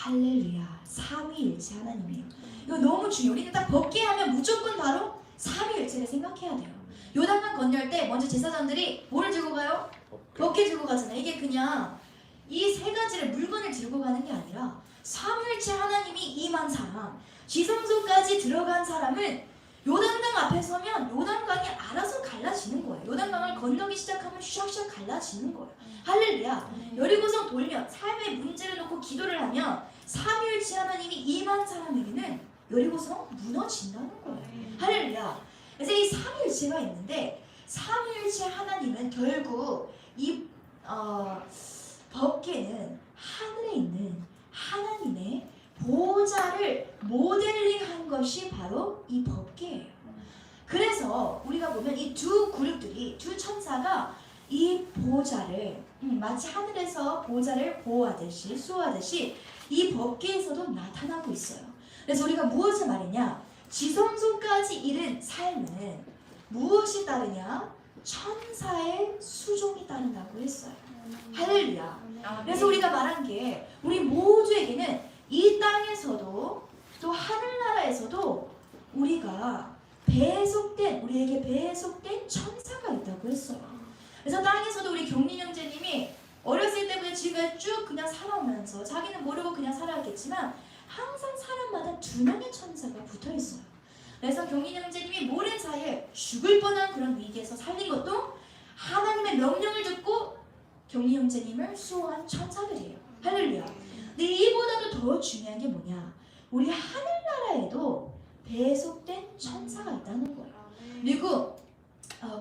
할렐루야. 삼위일체 하나님이에요. 이거 너무 중요해요. 우리는 딱 법계 하면 무조건 바로 삼위일체를 생각해야 돼요. 요단강 건널 때 먼저 제사장들이 뭐를 들고 가요? 법계 들고 가잖아요. 이게 그냥 이 세 가지를 물건을 들고 가는 게 아니라 삼위일체 하나님이 임한 사람, 지성소까지 들어간 사람은 요단강 앞에 서면 요단강이 알아서 갈라지는 거예요. 요단강을 건너기 시작하면 샥샥 갈라지는 거예요. 할렐루야. 여리고성 돌면 삶의 문제를 놓고 기도를 하면 삼위일체 하나님이 임한 사람에게는 여리고성 무너진다는 거예요. 할렐루야. 그래서 이 삼위일체가 있는데 삼위일체 하나님은 결국 이 법계는 하늘에 있는 하나님의 보좌를 모델링한 것이 바로 이 법계예요. 그래서 우리가 보면 이 두 그룹들이 두 천사가 이 보좌를 마치 하늘에서 보좌를 보호하듯이 수호하듯이 이 법계에서도 나타나고 있어요. 그래서 우리가 무엇을 말했냐? 지성소까지 이른 삶은 무엇이 따르냐? 천사의 수종이 따른다고 했어요. 할렐루야. 그래서 우리가 말한 게 우리 모두에게는 이 땅에서도 또 하늘나라에서도 우리가 우리에게 배속된 천사가 있다고 했어요. 그래서 땅에서도 우리 경린 형제님이 어렸을 때부터 지금까지 쭉 그냥 살아오면서 자기는 모르고 그냥 살아왔겠지만 항상 사람마다 2명의 천사가 붙어 있어요. 그래서 경린 형제님이 모른 사이에 죽을 뻔한 그런 위기에서 살린 것도 하나님의 명령을 듣고 경린 형제님을 수호한 천사들이에요. 할렐루야. 근데 이보다도 더 중요한 게 뭐냐? 우리 하늘나라에도 배속된 천사가 있다는 거예요. 그리고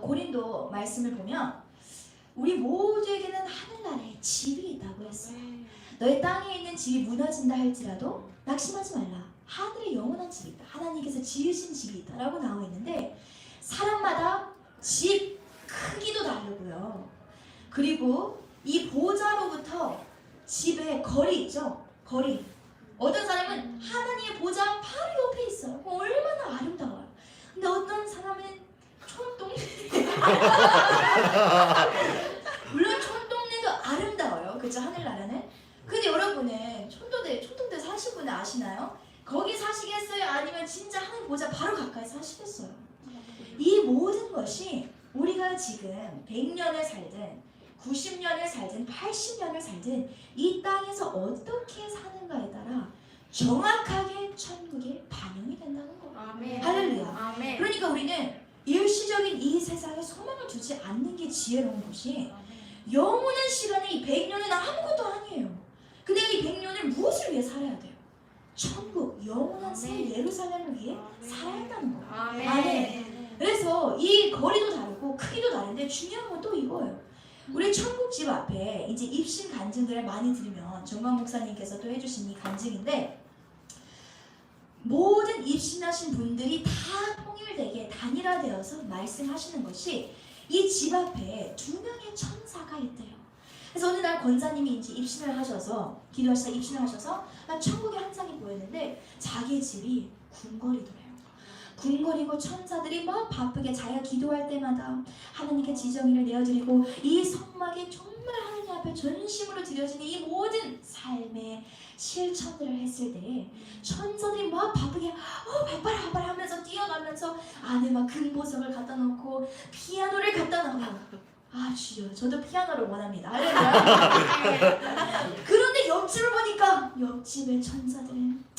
고린도 말씀을 보면 우리 모두에게는 하늘나라에 집이 있다고 했어요. 너의 땅에 있는 집이 무너진다 할지라도 낙심하지 말라. 하늘에 영원한 집이 있다. 하나님께서 지으신 집이 있다라고 나와 있는데 사람마다 집 크기도 다르고요. 그리고 이 보좌로부터 집의 거리 있죠? 거리. 어떤 사람은 하나님의 보좌 바로 옆에 있어요. 얼마나 아름다워요. 근데 어떤 사람은 촌동네 물론 촌동네도 아름다워요. 그죠? 하늘나라는. 근데 여러분은 촌동네 사신 분은 아시나요? 거기 사시겠어요? 아니면 진짜 하늘 보좌 바로 가까이 사시겠어요? 이 모든 것이 우리가 지금 100년을 살든 90년을 살든 80년을 살든 이 땅에서 어떻게 사는가에 따라 정확하게 천국에 반영이 된다는 거예요. 아멘. 할렐루야. 아멘. 그러니까 우리는 일시적인 이 세상에 소망을 두지 않는 게 지혜로운 것이 영원한 시간에 이 100년은 아무것도 아니에요. 근데 이 100년을 무엇을 위해 살아야 돼요? 천국, 영원한 새 예루살렘을 위해 살아야 한다는 거예요. 아멘. 아멘. 그래서 이 거리도 다르고 크기도 다른데 중요한 건 또 이거예요. 우리 천국집 앞에 이제 입신 간증들을 많이 들으면 정광 목사님께서 또 해주신 이 간증인데 모든 입신하신 분들이 다 통일되게 단일화되어서 말씀하시는 것이 이 집 앞에 2명의 천사가 있대요. 그래서 어느 날 권사님이 이제 입신을 하셔서 기도하시다 입신을 하셔서 천국의 환상이 보였는데 자기 집이 궁궐이더래요. 궁궐이고 천사들이 막 바쁘게 자기가 기도할 때마다 하나님께 지정의를 내어드리고 이 성막에 정말 하나님 앞에 전심으로 드려지는 이 모든 삶의 실천들을 했을 때 천사들이 막 바쁘게 발발 하면서 뛰어가면서 안에 막 금보석을 갖다 놓고 피아노를 갖다 놓고 아 주여 저도 피아노를 원합니다. 그런데 옆집을 보니까 옆집의 천사들은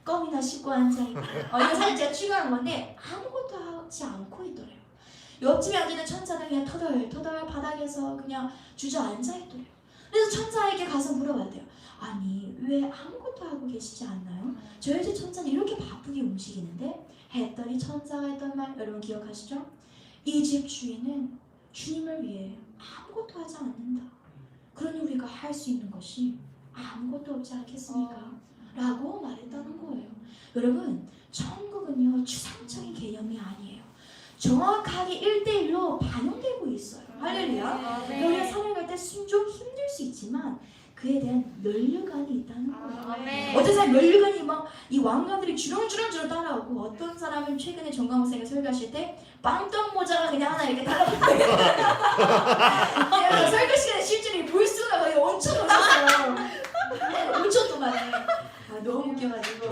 껌이나 씻고 앉아있고 이거 사실 제가 추가한 건데 아무것도 하지 않고 있더래요. 옆집에 앉아있는 천사들 그냥 터덜 바닥에서 그냥 주저앉아있더래요. 그래서 천사에게 가서 물어봐야 돼요. 아니 왜 아무것도 하고 계시지 않나요? 저희 집 천사는 이렇게 바쁘게 움직이는데 했더니 천사가 했던 말 여러분 기억하시죠? 이 집 주인은 주님을 위해 아무것도 하지 않는다. 그러니 우리가 할 수 있는 것이 아무것도 없지 않겠습니까? 라고 말했다는 거예요. 여러분 천국은요 추상적인 개념이 아니에요. 정확하게 1대1로 반영되고 있어요. 할렐루야. 우리가 살아갈 때 좀 힘들 수 있지만 그에 대한 면류관이 있다는 거예요. 어떤 사람 면류관이 막 이 왕관들이 주렁주렁 따라오고 어떤 사람은 최근에 정광훈 선생님이 설교하실 때 빵떡 모자가 그냥 하나 이렇게 따라오고 설교 시간에 실제로 이 볼수가 거의 엄청 오셨어요. 5초 동안에 너무 웃겨가지고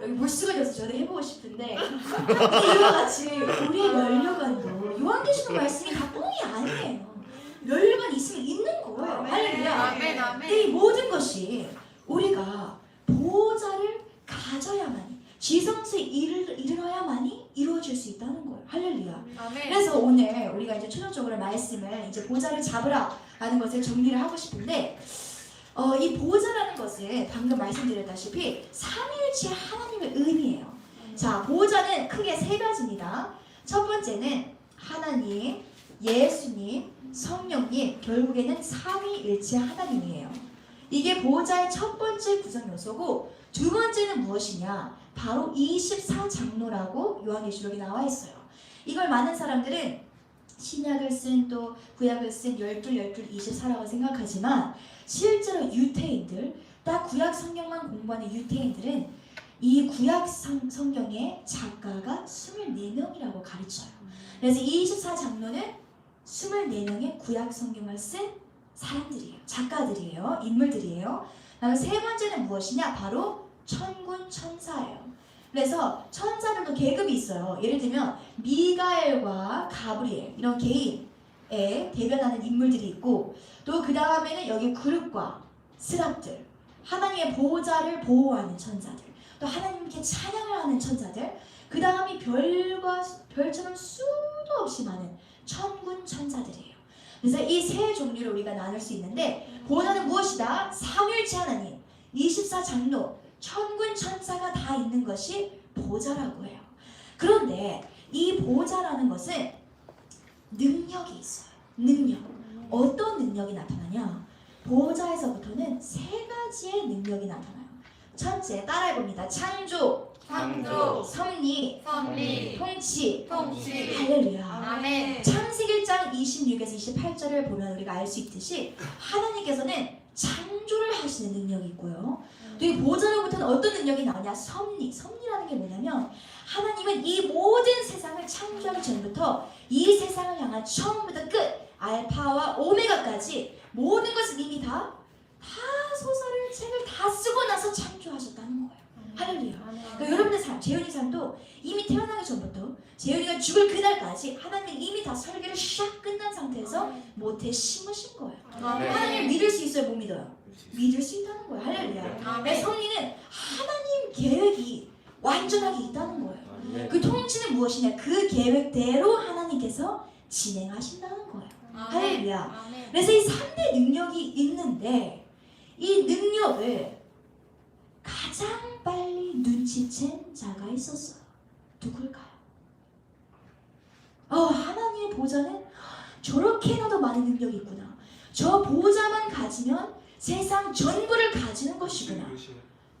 여기 물쓰러져서 저도 해보고 싶은데 이와 같이 우리의 면류관도 요한계시록 말씀이 다 뻥이 아니에요. 면류관 있으면 있는 거예요. 할렐루야. 아멘 아멘. 이 모든 것이 우리가 보호자를 가져야만이 지성소에 이르러야만이 이루어질 수 있다는 거예요. 할렐루야. 아멘. 그래서 오늘 우리가 이제 최종적으로 말씀을 이제 보좌를 잡으라라는 것을 정리를 하고 싶은데 이 보좌라는 것은 방금 말씀드렸다시피 삼위일체 하나님을 의미해요. 자, 보좌는 크게 세 가지입니다. 첫 번째는 하나님, 예수님, 성령님, 결국에는 삼위일체 하나님이에요. 이게 보좌의 첫 번째 구성 요소고 두 번째는 무엇이냐? 바로 24장로라고 요한계시록에 나와 있어요. 이걸 많은 사람들은 신약을 쓴 또 구약을 쓴 24라고 생각하지만 실제로 유태인들, 딱 구약 성경만 공부하는 유태인들은 이 구약 성경의 작가가 24명이라고 가르쳐요. 그래서 24장로는 24명의 구약 성경을 쓴 사람들이에요. 작가들이에요. 인물들이에요. 다음에 세 번째는 무엇이냐? 바로 천군 천사예요. 그래서 천사들도 계급이 있어요. 예를 들면 미가엘과 가브리엘 이런 개인에 대변하는 인물들이 있고 또 그 다음에는 여기 그룹과 스랍들 하나님의 보호자를 보호하는 천사들 또 하나님께 찬양을 하는 천사들 그 다음이 별처럼 수도 없이 많은 천군 천사들이에요. 그래서 이 세 종류를 우리가 나눌 수 있는데 보호자는 무엇이다? 삼위일체 하나님 24장로 천군 천사가 다 있는 것이 보좌라고 해요. 그런데 이 보좌라는 것은 능력이 있어요. 능력. 어떤 능력이 나타나냐? 보좌에서부터는 세 가지의 능력이 나타나요. 첫째, 따라해봅니다. 창조, 섭리, 통치. 할렐루야. 아멘. 창세기 1장 26에서 28절을 보면 우리가 알 수 있듯이 하나님께서는 창조를 하시는 능력이 있고요. 또 이 보좌로부터는 어떤 능력이 나오냐? 섭리라는 게 뭐냐면 하나님은 이 모든 세상을 창조하기 전부터 이 세상을 향한 처음부터 끝 알파와 오메가까지 모든 것을 이미 다 소설을 책을 다 쓰고 나서 창조하셨다는 거예요. 할렐루야. 그러니까 여러분의 삶, 재현이 삶도 이미 태어나기 전부터 재현이가 죽을 그날까지 하나님이 이미 다 설계를 샥 끝난 상태에서 못해 심으신 거예요. 하나님을 믿을 수 있어요? 못 믿어요? 믿을 수 있다는 거예요. 할렐루야. 내 섭리는 하나님 계획이 완전하게 있다는 거예요. 그 통치는 무엇이냐? 그 계획대로 하나님께서 진행하신다는 거예요. 할렐루야. 그래서 이 3대 능력이 있는데 이 능력을 가장 빨리 눈치챈 자가 있었어요. 누굴까요? 하나님의 보좌는 저렇게나도 많은 능력이 있구나. 저 보좌만 가지면 세상 전부를 가지는 것이구나.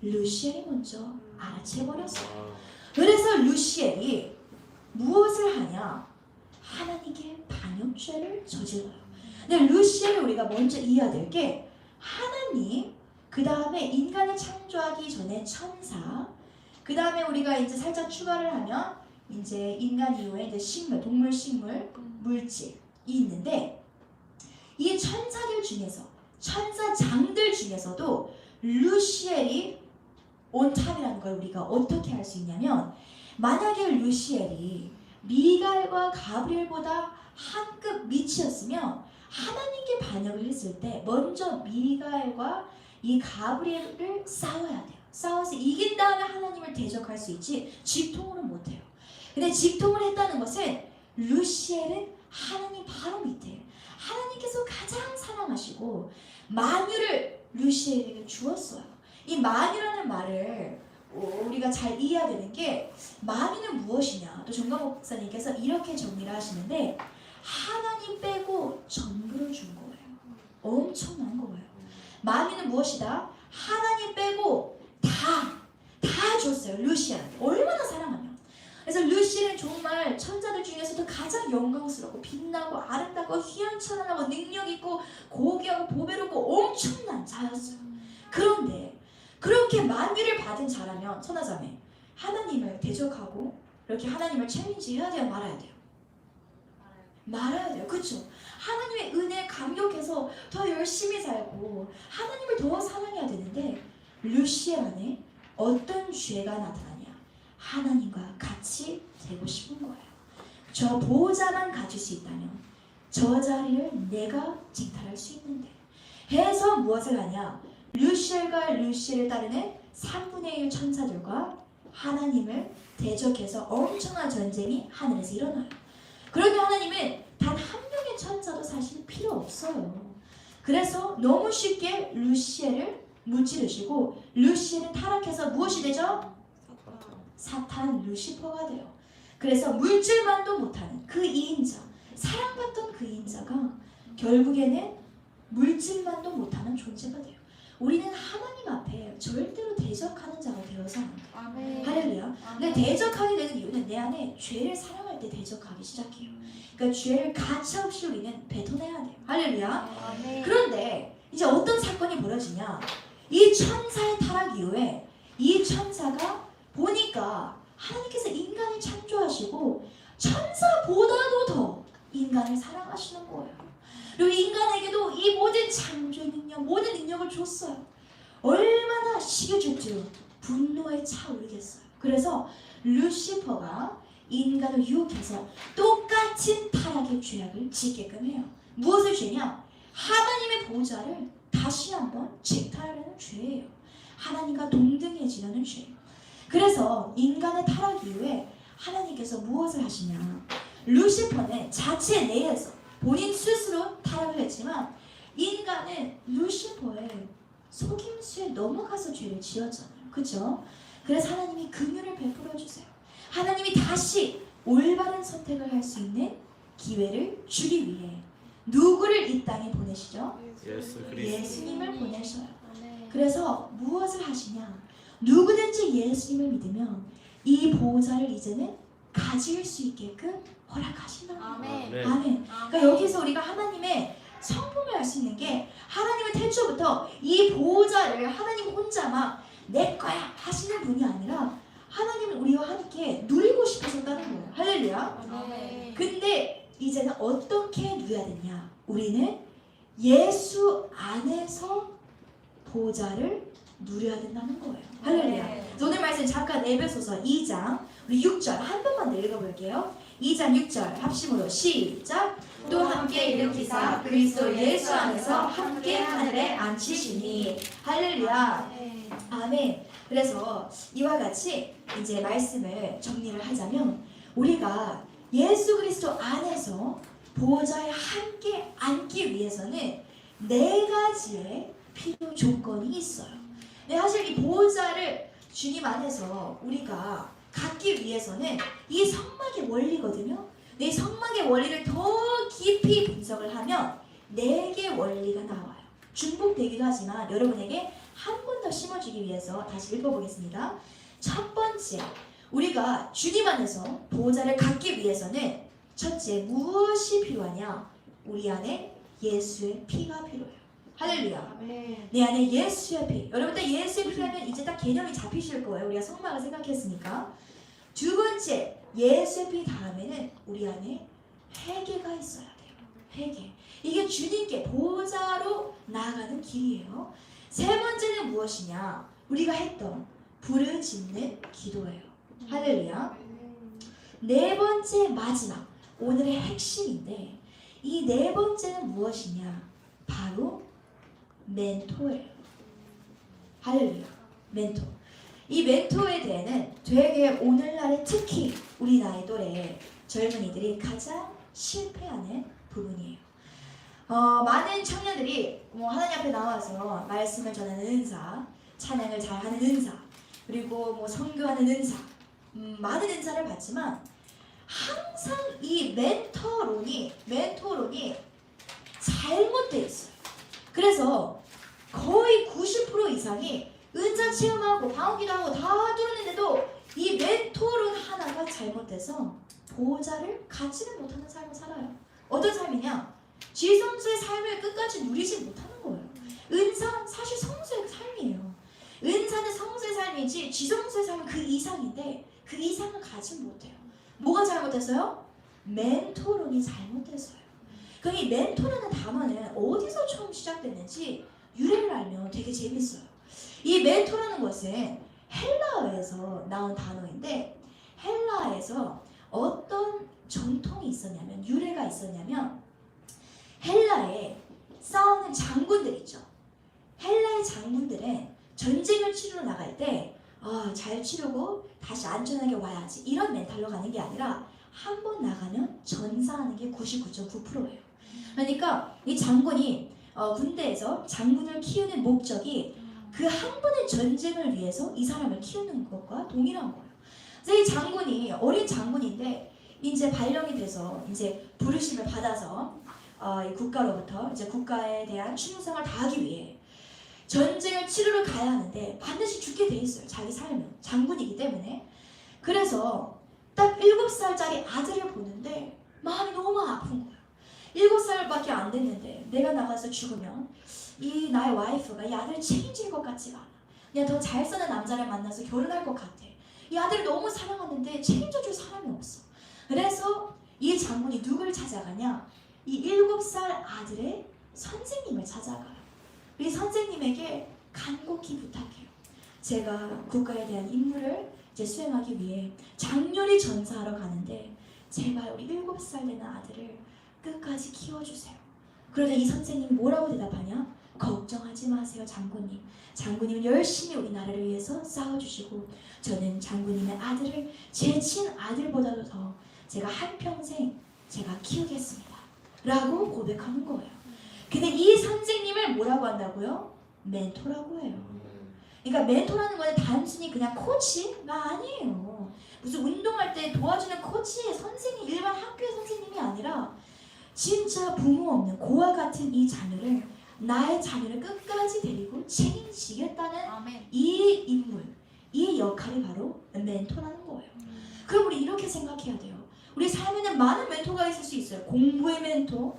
루시엘이 먼저 알아채버렸어요. 그래서 루시엘이 무엇을 하냐? 하나님께 반역죄를 저질러요. 근데 루시엘을 우리가 먼저 이해해야 될 게 하나님, 그 다음에 인간을 창조하기 전에 천사, 그 다음에 우리가 이제 살짝 추가를 하면 이제 인간 이후에 이제 식물, 동물, 식물, 물질이 있는데 이 천사들 중에서 천사장들 중에서도 루시엘이 온탑이라는 걸 우리가 어떻게 알 수 있냐면 만약에 루시엘이 미가엘과 가브리엘보다 한 급 밑이었으면 하나님께 반역을 했을 때 먼저 미가엘과 이 가브리엘을 싸워야 돼요. 싸워서 이긴 다음에 하나님을 대적할 수 있지 직통으로는 못해요. 근데 직통을 했다는 것은 루시엘은 하나님 바로 밑에 하나님께서 가장 사랑하시고 만유를 루시엘에게 주었어요. 이 만유라는 말을 우리가 잘 이해해야 되는 게 만유는 무엇이냐? 또 정강 목사님께서 이렇게 정리를 하시는데 하나님 빼고 전부를 준 거예요. 엄청난 거예요. 만유는 무엇이다? 하나님 빼고 다 줬어요. 루시엘한테. 얼마나 사랑하면. 그래서 루시엘은 정말 천사들 중에서도 가장 영광스럽고 빛나고 아름답고 휘황찬란하고 능력있고 고귀하고 보배롭고 엄청난 자였어요. 그런데 그렇게 만유를 받은 자라면 선하자매 하나님을 대적하고 이렇게 하나님을 챌린지 해야 돼요? 말아야 돼요? 말아야 돼요. 그쵸? 하나님의 은혜에 감격해서 더 열심히 살고 하나님을 더 사랑해야 되는데 루시엘 안에 어떤 죄가 나타나냐? 하나님과 같이 되고 싶은 거예요. 저 보호자만 가질 수 있다면 저 자리를 내가 쟁탈할 수 있는데 해서 무엇을 하냐? 루시엘과 루시엘을 따르는 3분의 1 천사들과 하나님을 대적해서 엄청난 전쟁이 하늘에서 일어나요. 그러니 하나님은 단 한 명의 천사도 사실 필요 없어요. 그래서 너무 쉽게 루시엘을 무찌르시고 루시엘은 타락해서 무엇이 되죠? 사탄 루시퍼가 돼요. 그래서 물질만도 못하는 그 2인자, 사랑받던 그 2인자가 결국에는 물질만도 못하는 존재가 돼요. 우리는 하나님 앞에 절대로 대적하는 자가 되어서 안 돼요. 아멘. 할렐루야. 근데 대적하게 되는 이유는 내 안에 죄를 사랑할 때 대적하기 시작해요. 그러니까 죄를 가차없이 우리는 뱉어내야 돼요. 할렐루야. 아멘. 그런데 이제 어떤 사건이 벌어지냐? 이 천사의 타락 이후에 이 천사가 보니까 하나님께서 인간을 창조하시고 천사보다도 더 인간을 사랑하시는 거예요. 그리고 인간에게도 이 모든 창조의 능력, 모든 능력을 줬어요. 얼마나 시기줄줄 분노에 차오르겠어요. 그래서 루시퍼가 인간을 유혹해서 똑같은 타락의 죄악을 짓게끔 해요. 무엇을 죄냐? 하나님의 보좌를 다시 한번 쟁탈하려는 죄예요. 하나님과 동등해지려는 죄. 그래서 인간의 타락 이후에 하나님께서 무엇을 하시냐? 루시퍼는 자체 내에서 본인 스스로 타락을 했지만 인간은 루시퍼의 속임수에 넘어가서 죄를 지었잖아요. 그렇죠? 그래서 하나님이 긍휼을 베풀어 주세요. 하나님이 다시 올바른 선택을 할 수 있는 기회를 주기 위해 누구를 이 땅에 보내시죠? 예수 그리스도. 예수님을 보내셔요. 아멘. 그래서 무엇을 하시냐? 누구든지 예수님을 믿으면 이 보호자를 이제는 가질 수 있게끔 허락하신다는 거예요. 아멘. 네. 아멘. 그러니까 여기서 우리가 하나님의 성품을 알 수 있는 게 하나님은 태초부터 이 보호자를 하나님 혼자 막 내 거야 하시는 분이 아니라 하나님은 우리와 함께 누리고 싶으셨다는 거예요. 할렐루야. 아멘. 근데 이제는 어떻게 누려야 되냐? 우리는 예수 안에서 보호자를 누려야 된다는 거예요. 할렐루야. 네. 오늘 말씀 잠깐 에베소서 2장 우리 6절 한 번만 더 읽어볼게요. 2장 6절 합심으로 시작. 또 함께 일으키사 그리스도 예수 안에서 함께 하늘에 앉히시니. 할렐루야. 아멘. 아멘. 그래서 이와 같이 이제 말씀을 정리를 하자면 우리가 예수 그리스도 안에서 보호자에 함께 앉기 위해서는 4가지의 필요 조건이 있어요. 근데 사실 이 보호자를 주님 안에서 우리가 갖기 위해서는 이 성막의 원리거든요. 이 성막의 원리를 더 깊이 분석을 하면 4개의 원리가 나와요. 중복되기도 하지만 여러분에게 한 번 더 심어주기 위해서 다시 읽어보겠습니다. 첫 번째, 우리가 주님 안에서 보호자를 갖기 위해서는 첫째, 무엇이 필요하냐? 우리 안에 예수의 피가 필요해요. 할렐루야. 아멘. 내 안에 예수의 피. 여러분들 예수의 피라면 이제 딱 개념이 잡히실 거예요. 우리가 성막을 생각했으니까. 두 번째, 예수의 피 다음에는 우리 안에 회개가 있어야 돼요. 회개. 이게 주님께 보호자로 나아가는 길이에요. 세 번째는 무엇이냐? 우리가 했던 부르짖는 기도예요. 할렐루야. 네 번째 마지막 오늘의 핵심인데 이 네 번째는 무엇이냐? 바로 멘토예요. 할렐루야. 멘토. 이 멘토에 대해는 되게 오늘날에 특히 우리 나이 또래 젊은이들이 가장 실패하는 부분이에요. 많은 청년들이 하나님 앞에 나와서 말씀을 전하는 은사, 찬양을 잘하는 은사, 그리고 선교하는 은사, 많은 은사를 받지만 항상 이 멘토론이 잘못되어 있어요. 그래서 거의 90% 이상이 은사 체험하고 방언기도 하고 다 뚫었는데도 이 멘토론 하나가 잘못돼서 보호자를 갖지는 못하는 삶을 살아요. 어떤 삶이냐? 지성수의 삶을 끝까지 누리지 못하는 거예요. 은사 사실 성수의 삶이에요. 은사는 성수의 삶이지 지성수의 삶은 그 이상인데 그 이상을 가지 못해요. 뭐가 잘못했어요? 멘토론이 잘못돼서요. 그럼 이 멘토라는 단어는 어디서 처음 시작됐는지 유래를 알면 되게 재밌어요. 이 멘토라는 것은 헬라어에서 나온 단어인데 헬라에서 어떤 전통이 있었냐면 유래가 있었냐면 헬라에 싸우는 장군들 있죠. 헬라의 장군들은 전쟁을 치르러 나갈 때 잘 치르고 다시 안전하게 와야지 이런 멘탈로 가는 게 아니라 한 번 나가면 전사하는 게 99.9%예요. 그러니까 이 장군이 군대에서 장군을 키우는 목적이 그 한 번의 전쟁을 위해서 이 사람을 키우는 것과 동일한 거예요. 그래서 이 장군이 어린 장군인데 이제 발령이 돼서 이제 부르심을 받아서 이 국가로부터 이제 국가에 대한 충성을 다하기 위해 전쟁을 치르러 가야 하는데 반드시 죽게 돼 있어요. 자기 삶은 장군이기 때문에. 그래서 딱 7살짜리 아들을 보는데 마음이 너무 아픈 거예요. 7살밖에 안 됐는데 내가 나가서 죽으면 이 나의 와이프가 이 아들을 책임질 것 같지가 않아. 그냥 더 잘 사는 남자를 만나서 결혼할 것 같아. 이 아들을 너무 사랑하는데 책임져줄 사람이 없어. 그래서 이 장군이 누굴 찾아가냐? 이 7살 아들의 선생님을 찾아가요. 이 선생님에게 간곡히 부탁해요. 제가 국가에 대한 임무를 이제 수행하기 위해 장렬히 전사하러 가는데 제발 우리 7살 되는 아들을 끝까지 키워주세요. 그러자 이 선생님이 뭐라고 대답하냐? 걱정하지 마세요 장군님. 장군님은 열심히 우리나라를 위해서 싸워주시고 저는 장군님의 아들을 제 친아들보다도 더 제가 한평생 제가 키우겠습니다 라고 고백하는 거예요. 근데 이 선생님을 뭐라고 한다고요? 멘토라고 해요. 그러니까 멘토라는 건 단순히 그냥 코치가 아니에요. 무슨 운동할 때 도와주는 코치의 선생님, 일반 학교의 선생님이 아니라 진짜 부모 없는 고아 같은 이 자녀를 나의 자녀를 끝까지 데리고 책임지겠다는 아멘. 이 인물, 이 역할이 바로 멘토라는 거예요. 그럼 우리 이렇게 생각해야 돼요. 우리 삶에는 많은 멘토가 있을 수 있어요. 공부의 멘토,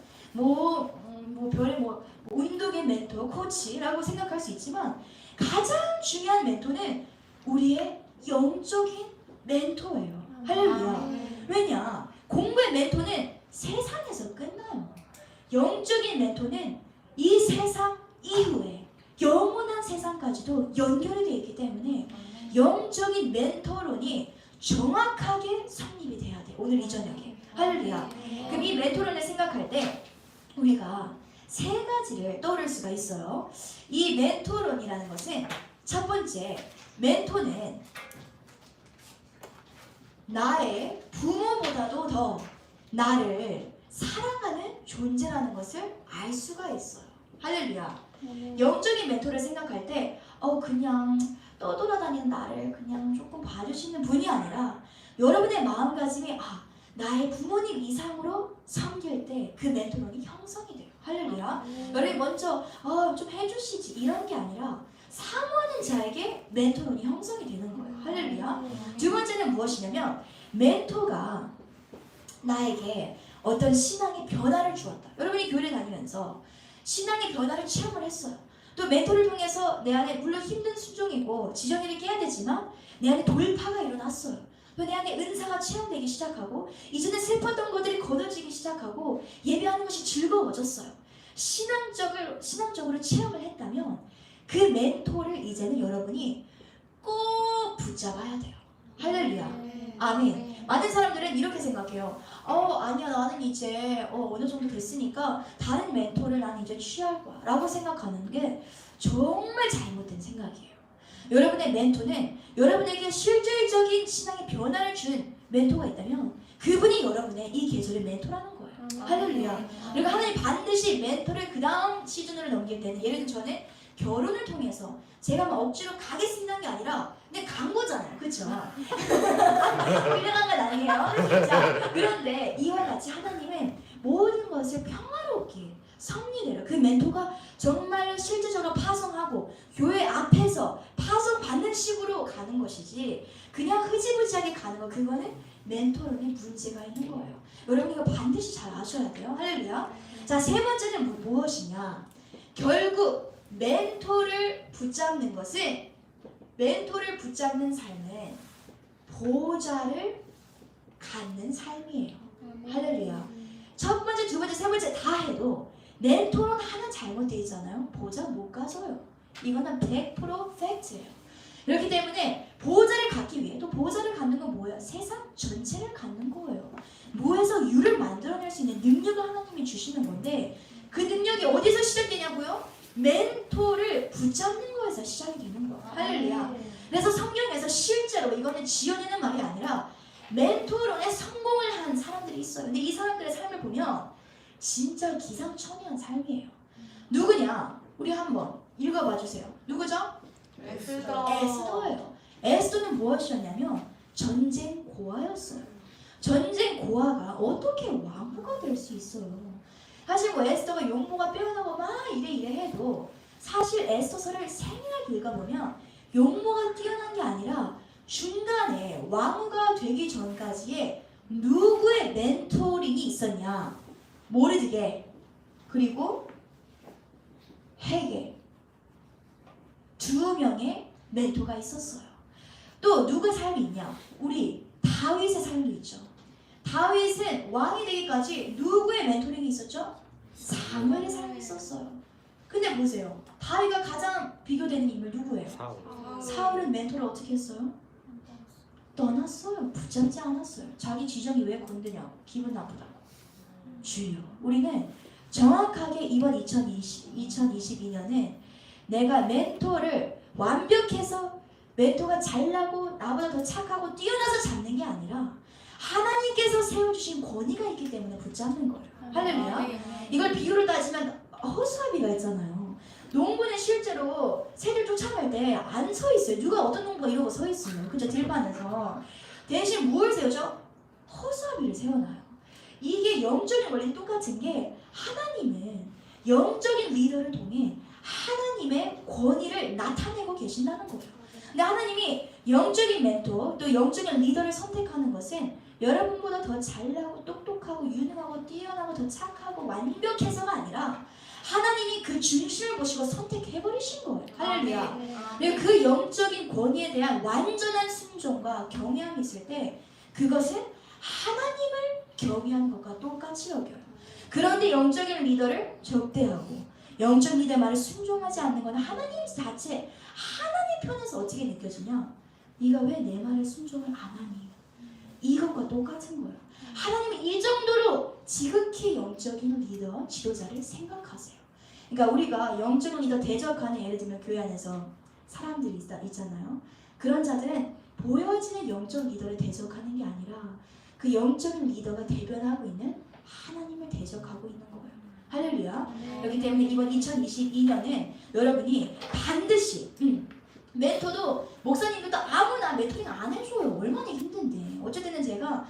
별의 운동의 멘토, 코치라고 생각할 수 있지만 가장 중요한 멘토는 우리의 영적인 멘토예요. 할렐루야. 왜냐? 공부의 멘토는 세상에서 끝나요. 영적인 멘토는 이 세상 이후에 영원한 세상까지도 연결이 되어 있기 때문에 영적인 멘토론이 정확하게 성립이 돼야 돼. 오늘 이 저녁에. 할렐루야. 그럼 이 멘토론을 생각할 때 우리가 세 가지를 떠올릴 수가 있어요. 이 멘토론이라는 것은 첫 번째, 멘토는 나의 부모보다도 더 나를 사랑하는 존재라는 것을 알 수가 있어요. 할렐루야. 영적인 멘토를 생각할 때 그냥 떠돌아다니는 나를 그냥 조금 봐주시는 분이 아니라 여러분의 마음가짐이 나의 부모님 이상으로 섬길 때 그 멘토론이 형성이 돼요. 할렐루야. 여러분이 먼저 좀 해주시지 이런 게 아니라 사모하는 자에게 멘토론이 형성이 되는 거예요. 할렐루야. 두 번째는 무엇이냐면 멘토가 나에게 어떤 신앙의 변화를 주었다. 여러분이 교회를 다니면서 신앙의 변화를 체험을 했어요. 또 멘토를 통해서 내 안에 물론 힘든 순종이고 지정일이 깨야 되지만 내 안에 돌파가 일어났어요. 또 내 안에 은사가 체험되기 시작하고 이전에 슬펐던 것들이 거둬지기 시작하고 예배하는 것이 즐거워졌어요. 신앙적으로 체험을 했다면 그 멘토를 이제는 여러분이 꼭 붙잡아야 돼요. 할렐루야. 아멘. 많은 사람들은 이렇게 생각해요. 아니야 나는 이제 어느 정도 됐으니까 다른 멘토를 나는 이제 취할 거야 라고 생각하는 게 정말 잘못된 생각이에요. 여러분의 멘토는 여러분에게 실질적인 신앙의 변화를 준 멘토가 있다면 그분이 여러분의 이 계절의 멘토라는 거예요. 할렐루야. 그러니까 하나님 반드시 멘토를 그 다음 시즌으로 넘길 때는 예를 들어 저는 결혼을 통해서 제가 막 억지로 가겠습니다 한 게 아니라 그냥 간 거잖아요. 그쵸? 훌륭한 건 아니에요. 자, 그런데 이와 같이 하나님은 모든 것을 평화롭게 성리대로 그 멘토가 정말 실질적으로 파송하고 교회 앞에서 파송받는 식으로 가는 것이지 그냥 흐지부지하게 가는 거 그거는 멘토론에 문제가 있는 거예요. 여러분 이거 반드시 잘 아셔야 돼요. 할렐루야. 자, 세 번째는 무엇이냐? 결국 멘토를 붙잡는 것은 멘토를 붙잡는 삶은 보호자를 갖는 삶이에요. 할렐루야. 첫 번째, 두 번째, 세 번째 다 해도 멘토는 하나 잘못되어 있잖아요. 보좌 못 가져요. 이거는 100% 팩트예요. 그렇기 때문에 보호자를 갖기 위해 또 보호자를 갖는 건 뭐예요? 세상 전체를 갖는 거예요. 무에서 유를 만들어낼 수 있는 능력을 하나님이 주시는 건데 그 능력이 어디서 시작되냐고요? 멘토를 붙잡는 거에서 시작이 되는 거예요. 할렐루야. 그래서 성경에서 실제로 이거는 지어내는 말이 아니라 멘토론에 성공을 한 사람들이 있어요. 근데 이 사람들의 삶을 보면 진짜 기상천외한 삶이에요. 누구냐? 우리 한번 읽어봐 주세요. 누구죠? 에스더예요. 에스더는 무엇이었냐면 전쟁 고아였어요. 전쟁 고아가 어떻게 왕후가 될 수 있어요? 사실 뭐 에스더가 용모가 빼어나고 막 이래 해도 사실 에스더서를 세밀하게 읽어보면 용모가 뛰어난 게 아니라 중간에 왕후가 되기 전까지의 누구의 멘토링이 있었냐? 모르드게 그리고 헤게 두 명의 멘토가 있었어요. 또 누구의 삶이 있냐? 우리 다윗의 삶도 있죠. 다윗은 왕이 되기까지 누구의 멘토링이 있었죠? 사무엘의 삶이 있었어요. 근데 보세요. 다윗과 가장 비교되는 인물 누구예요? 사울은 멘토를 어떻게 했어요? 떠났어요. 붙잡지 않았어요. 자기 지정이 왜 건드냐고. 기분 나쁘다고. 주여. 우리는 정확하게 이번 2022년은 내가 멘토를 완벽해서 멘토가 잘나고 나보다 더 착하고 뛰어나서 잡는 게 아니라 하나님께서 세워주신 권위가 있기 때문에 붙잡는 거예요. 할렐루야. 이걸 비유를 따지면 호수아비가 있잖아요. 농부는 실제로 새를 쫓아갈 때 안 서 있어요. 누가 어떤 농부가 이러고 서 있어요. 그죠? 들판에서. 대신 무엇을 세우죠? 호수아비를 세워놔요. 이게 영적인 원리 똑같은 게 하나님은 영적인 리더를 통해 하나님의 권위를 나타내고 계신다는 거예요. 근데 하나님이 영적인 멘토 또 영적인 리더를 선택하는 것은 여러분보다 더 잘나고 똑똑하고 유능하고 뛰어나고 더 착하고 완벽해서가 아니라 하나님이 그 중심을 보시고 선택해버리신 거예요. 할렐루야. 그리고 그 영적인 권위에 대한 완전한 순종과 경외함이 있을 때 그것은 하나님을 경외하는 것과 똑같이 여겨요. 그런데 영적인 리더를 적대하고 영적 리더의 말을 순종하지 않는 것은 하나님 자체 하나님 편에서 어떻게 느껴지냐? 네가 왜 내 말을 순종을 안 하니? 이것과 똑같은 거예요. 하나님은 이 정도로 지극히 영적인 리더, 지도자를 생각하세요. 그러니까 우리가 영적인 리더 대적하는 예를 들면 교회 안에서 사람들이 있잖아요. 그런 자들은 보여지는 영적 리더를 대적하는 게 아니라 그 영적인 리더가 대변하고 있는 하나님을 대적하고 있는 거예요. 할렐루야. 그렇기 때문에 이번 2022년은 여러분이 반드시 멘토도 목사님들도 아무나 멘토링 안 해줘요. 얼마나 힘든데. 어쨌든 제가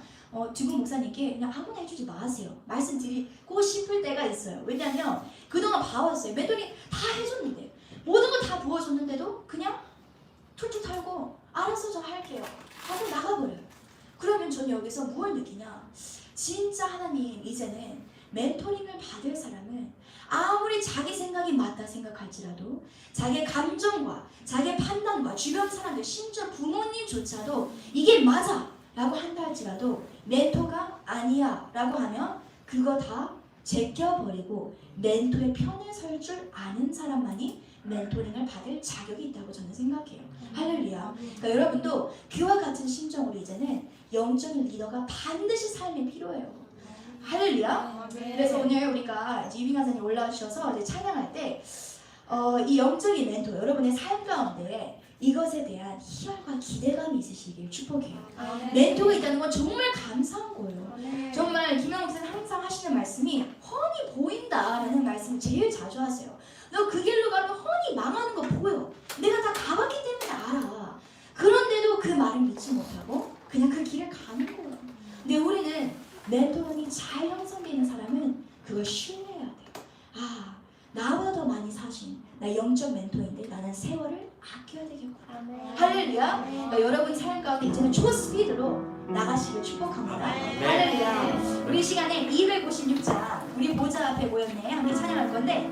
지금 목사님께 그냥 아무나 해주지 마세요. 말씀드리고 싶을 때가 있어요. 왜냐하면 그동안 봐왔어요. 멘토링 다 해줬는데 모든 거 다 부어줬는데도 그냥 툴툴 털고 알아서 저 할게요 하고 나가버려요. 그러면 저는 여기서 무엇을 느끼냐? 진짜 하나님 이제는 멘토링을 받을 사람은 아무리 자기 생각이 맞다 생각할지라도 자기 감정과 자기 판단과 주변 사람들 심지어 부모님조차도 이게 맞아 라고 한다 할지라도 멘토가 아니야 라고 하면 그거 다 제껴버리고 멘토의 편에 설 줄 아는 사람만이 멘토링을 받을 자격이 있다고 저는 생각해요. 할렐루야. 그러니까 여러분도 그와 같은 심정으로 이제는 영적인 리더가 반드시 삶에 필요해요. 할렐루야. 그래서 오늘 우리가 이제 유빈 강사님 올라오셔서 이제 찬양할 때 이 영적인 멘토 여러분의 삶 가운데 이것에 대한 희열과 기대감이 있으시길 축복해요. 멘토가 있다는 건 정말 감사한 거예요. 정말 김영욱 목사님 항상 하시는 말씀이 훤히 보인다라는 말씀을 제일 자주 하세요. 너 그 길로 가면 훤히 망하는 거 보여. 내가 다 가봤기 때문에 알아. 그런데도 그 말을 믿지 못하고 그냥 그 길을 가는 거예요. 근데 우리는 멘토링이 잘 형성되어 있는 사람은 그걸 신뢰해야 돼요. 아, 나보다 더 많이 사신 나 영적 멘토인데 나는 세월을 아껴야 되겠구나. 할렐루야. 그러니까 여러분 삶 가운데 이제는 초스피드로 나가시길 축복합니다. 할렐루야. 우리 시간에 256장 우리 보좌 앞에 모였네. 함께 찬양할 건데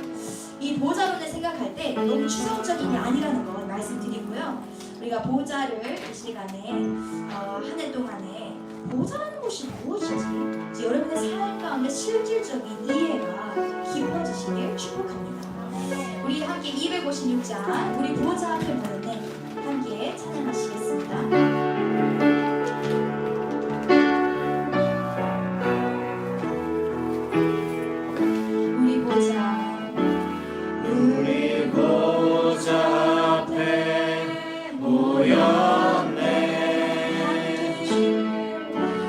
이 보좌론을 생각할 때 너무 추상적인 게 아니라는 거 말씀드리고요. 우리가 보좌를 이 시간에 한 해 동안에 보좌라는 것이 무엇이지? 실질적인 이해가 깊어지시길 축복합니다. 우리 함께 256장 우리 보좌 앞에 모였네 함께 찬양하시겠습니다. 우리 보좌 앞에 모였네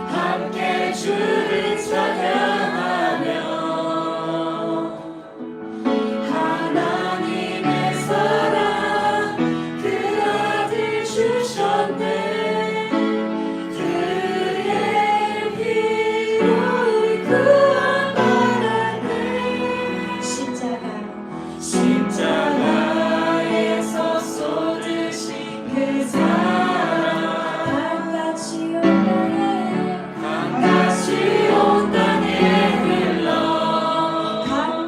함께 주를 찬양하며 하나님의 사랑 그 아들 주셨네 그의 피로 구원받았네 십자가에서 쏟으신 그 사랑 강같이 온 땅에 흘러 각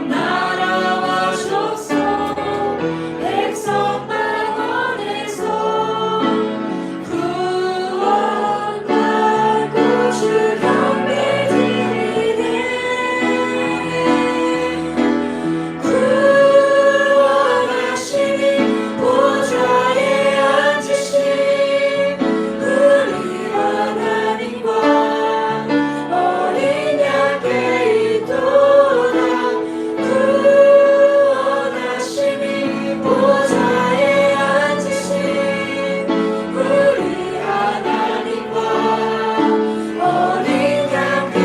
나라와 족속 백성 만원에서 구원과 구주 경배 드리네 구원하시니 보좌에 앉으신 우리 하나님과 어린 양께 있도다 구원하시니 보좌에 앉으신 우리 하나님과 어린 양께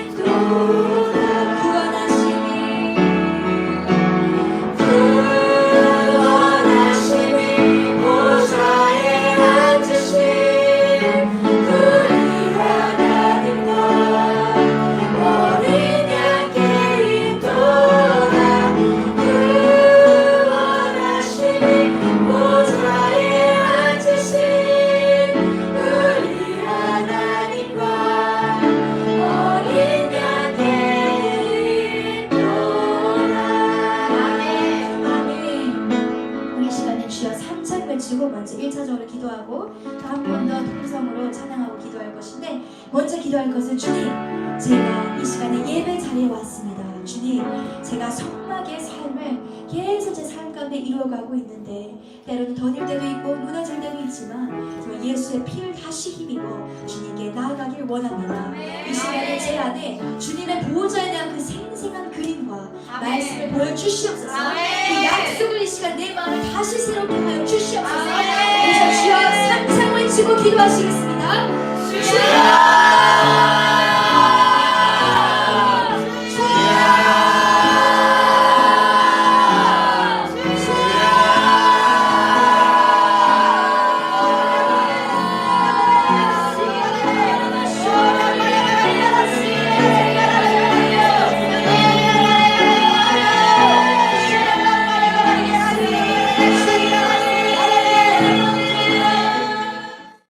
있도다 구원하시니 보좌에 앉으신 우리 하나님과 어린 양께 있도다 구원하시니 보좌에 앉으신 우리 하나님과 어린 양께 있도다. 아멘. 우리 시간에 주여 3찬 외치고 먼저 1차적으로 기도하고 한 번 더 통성으로 찬양하고 기도할 것인데 먼저 기도할 것은 주님 제가 이 시간에 예배 자리에 왔습니다. 주님 제가 성막의 삶을 계속 제 삶 가운데 이루어가고 있는데 때로는 더딜 때도 있고 무너질 때도 있지만 정말 예수의 피를 다시 힘입어 주님께 나아가길 원합니다. 이 시간에 제 안에 주님의 보호자에 대한 그 생생한 그림과 말씀을 보여주시옵소서. 그 약속을 이 시간 내 마음을 다시 새롭게 하여 주시옵소서. 그래서 주여 3창 외치고 기도하시겠습니다.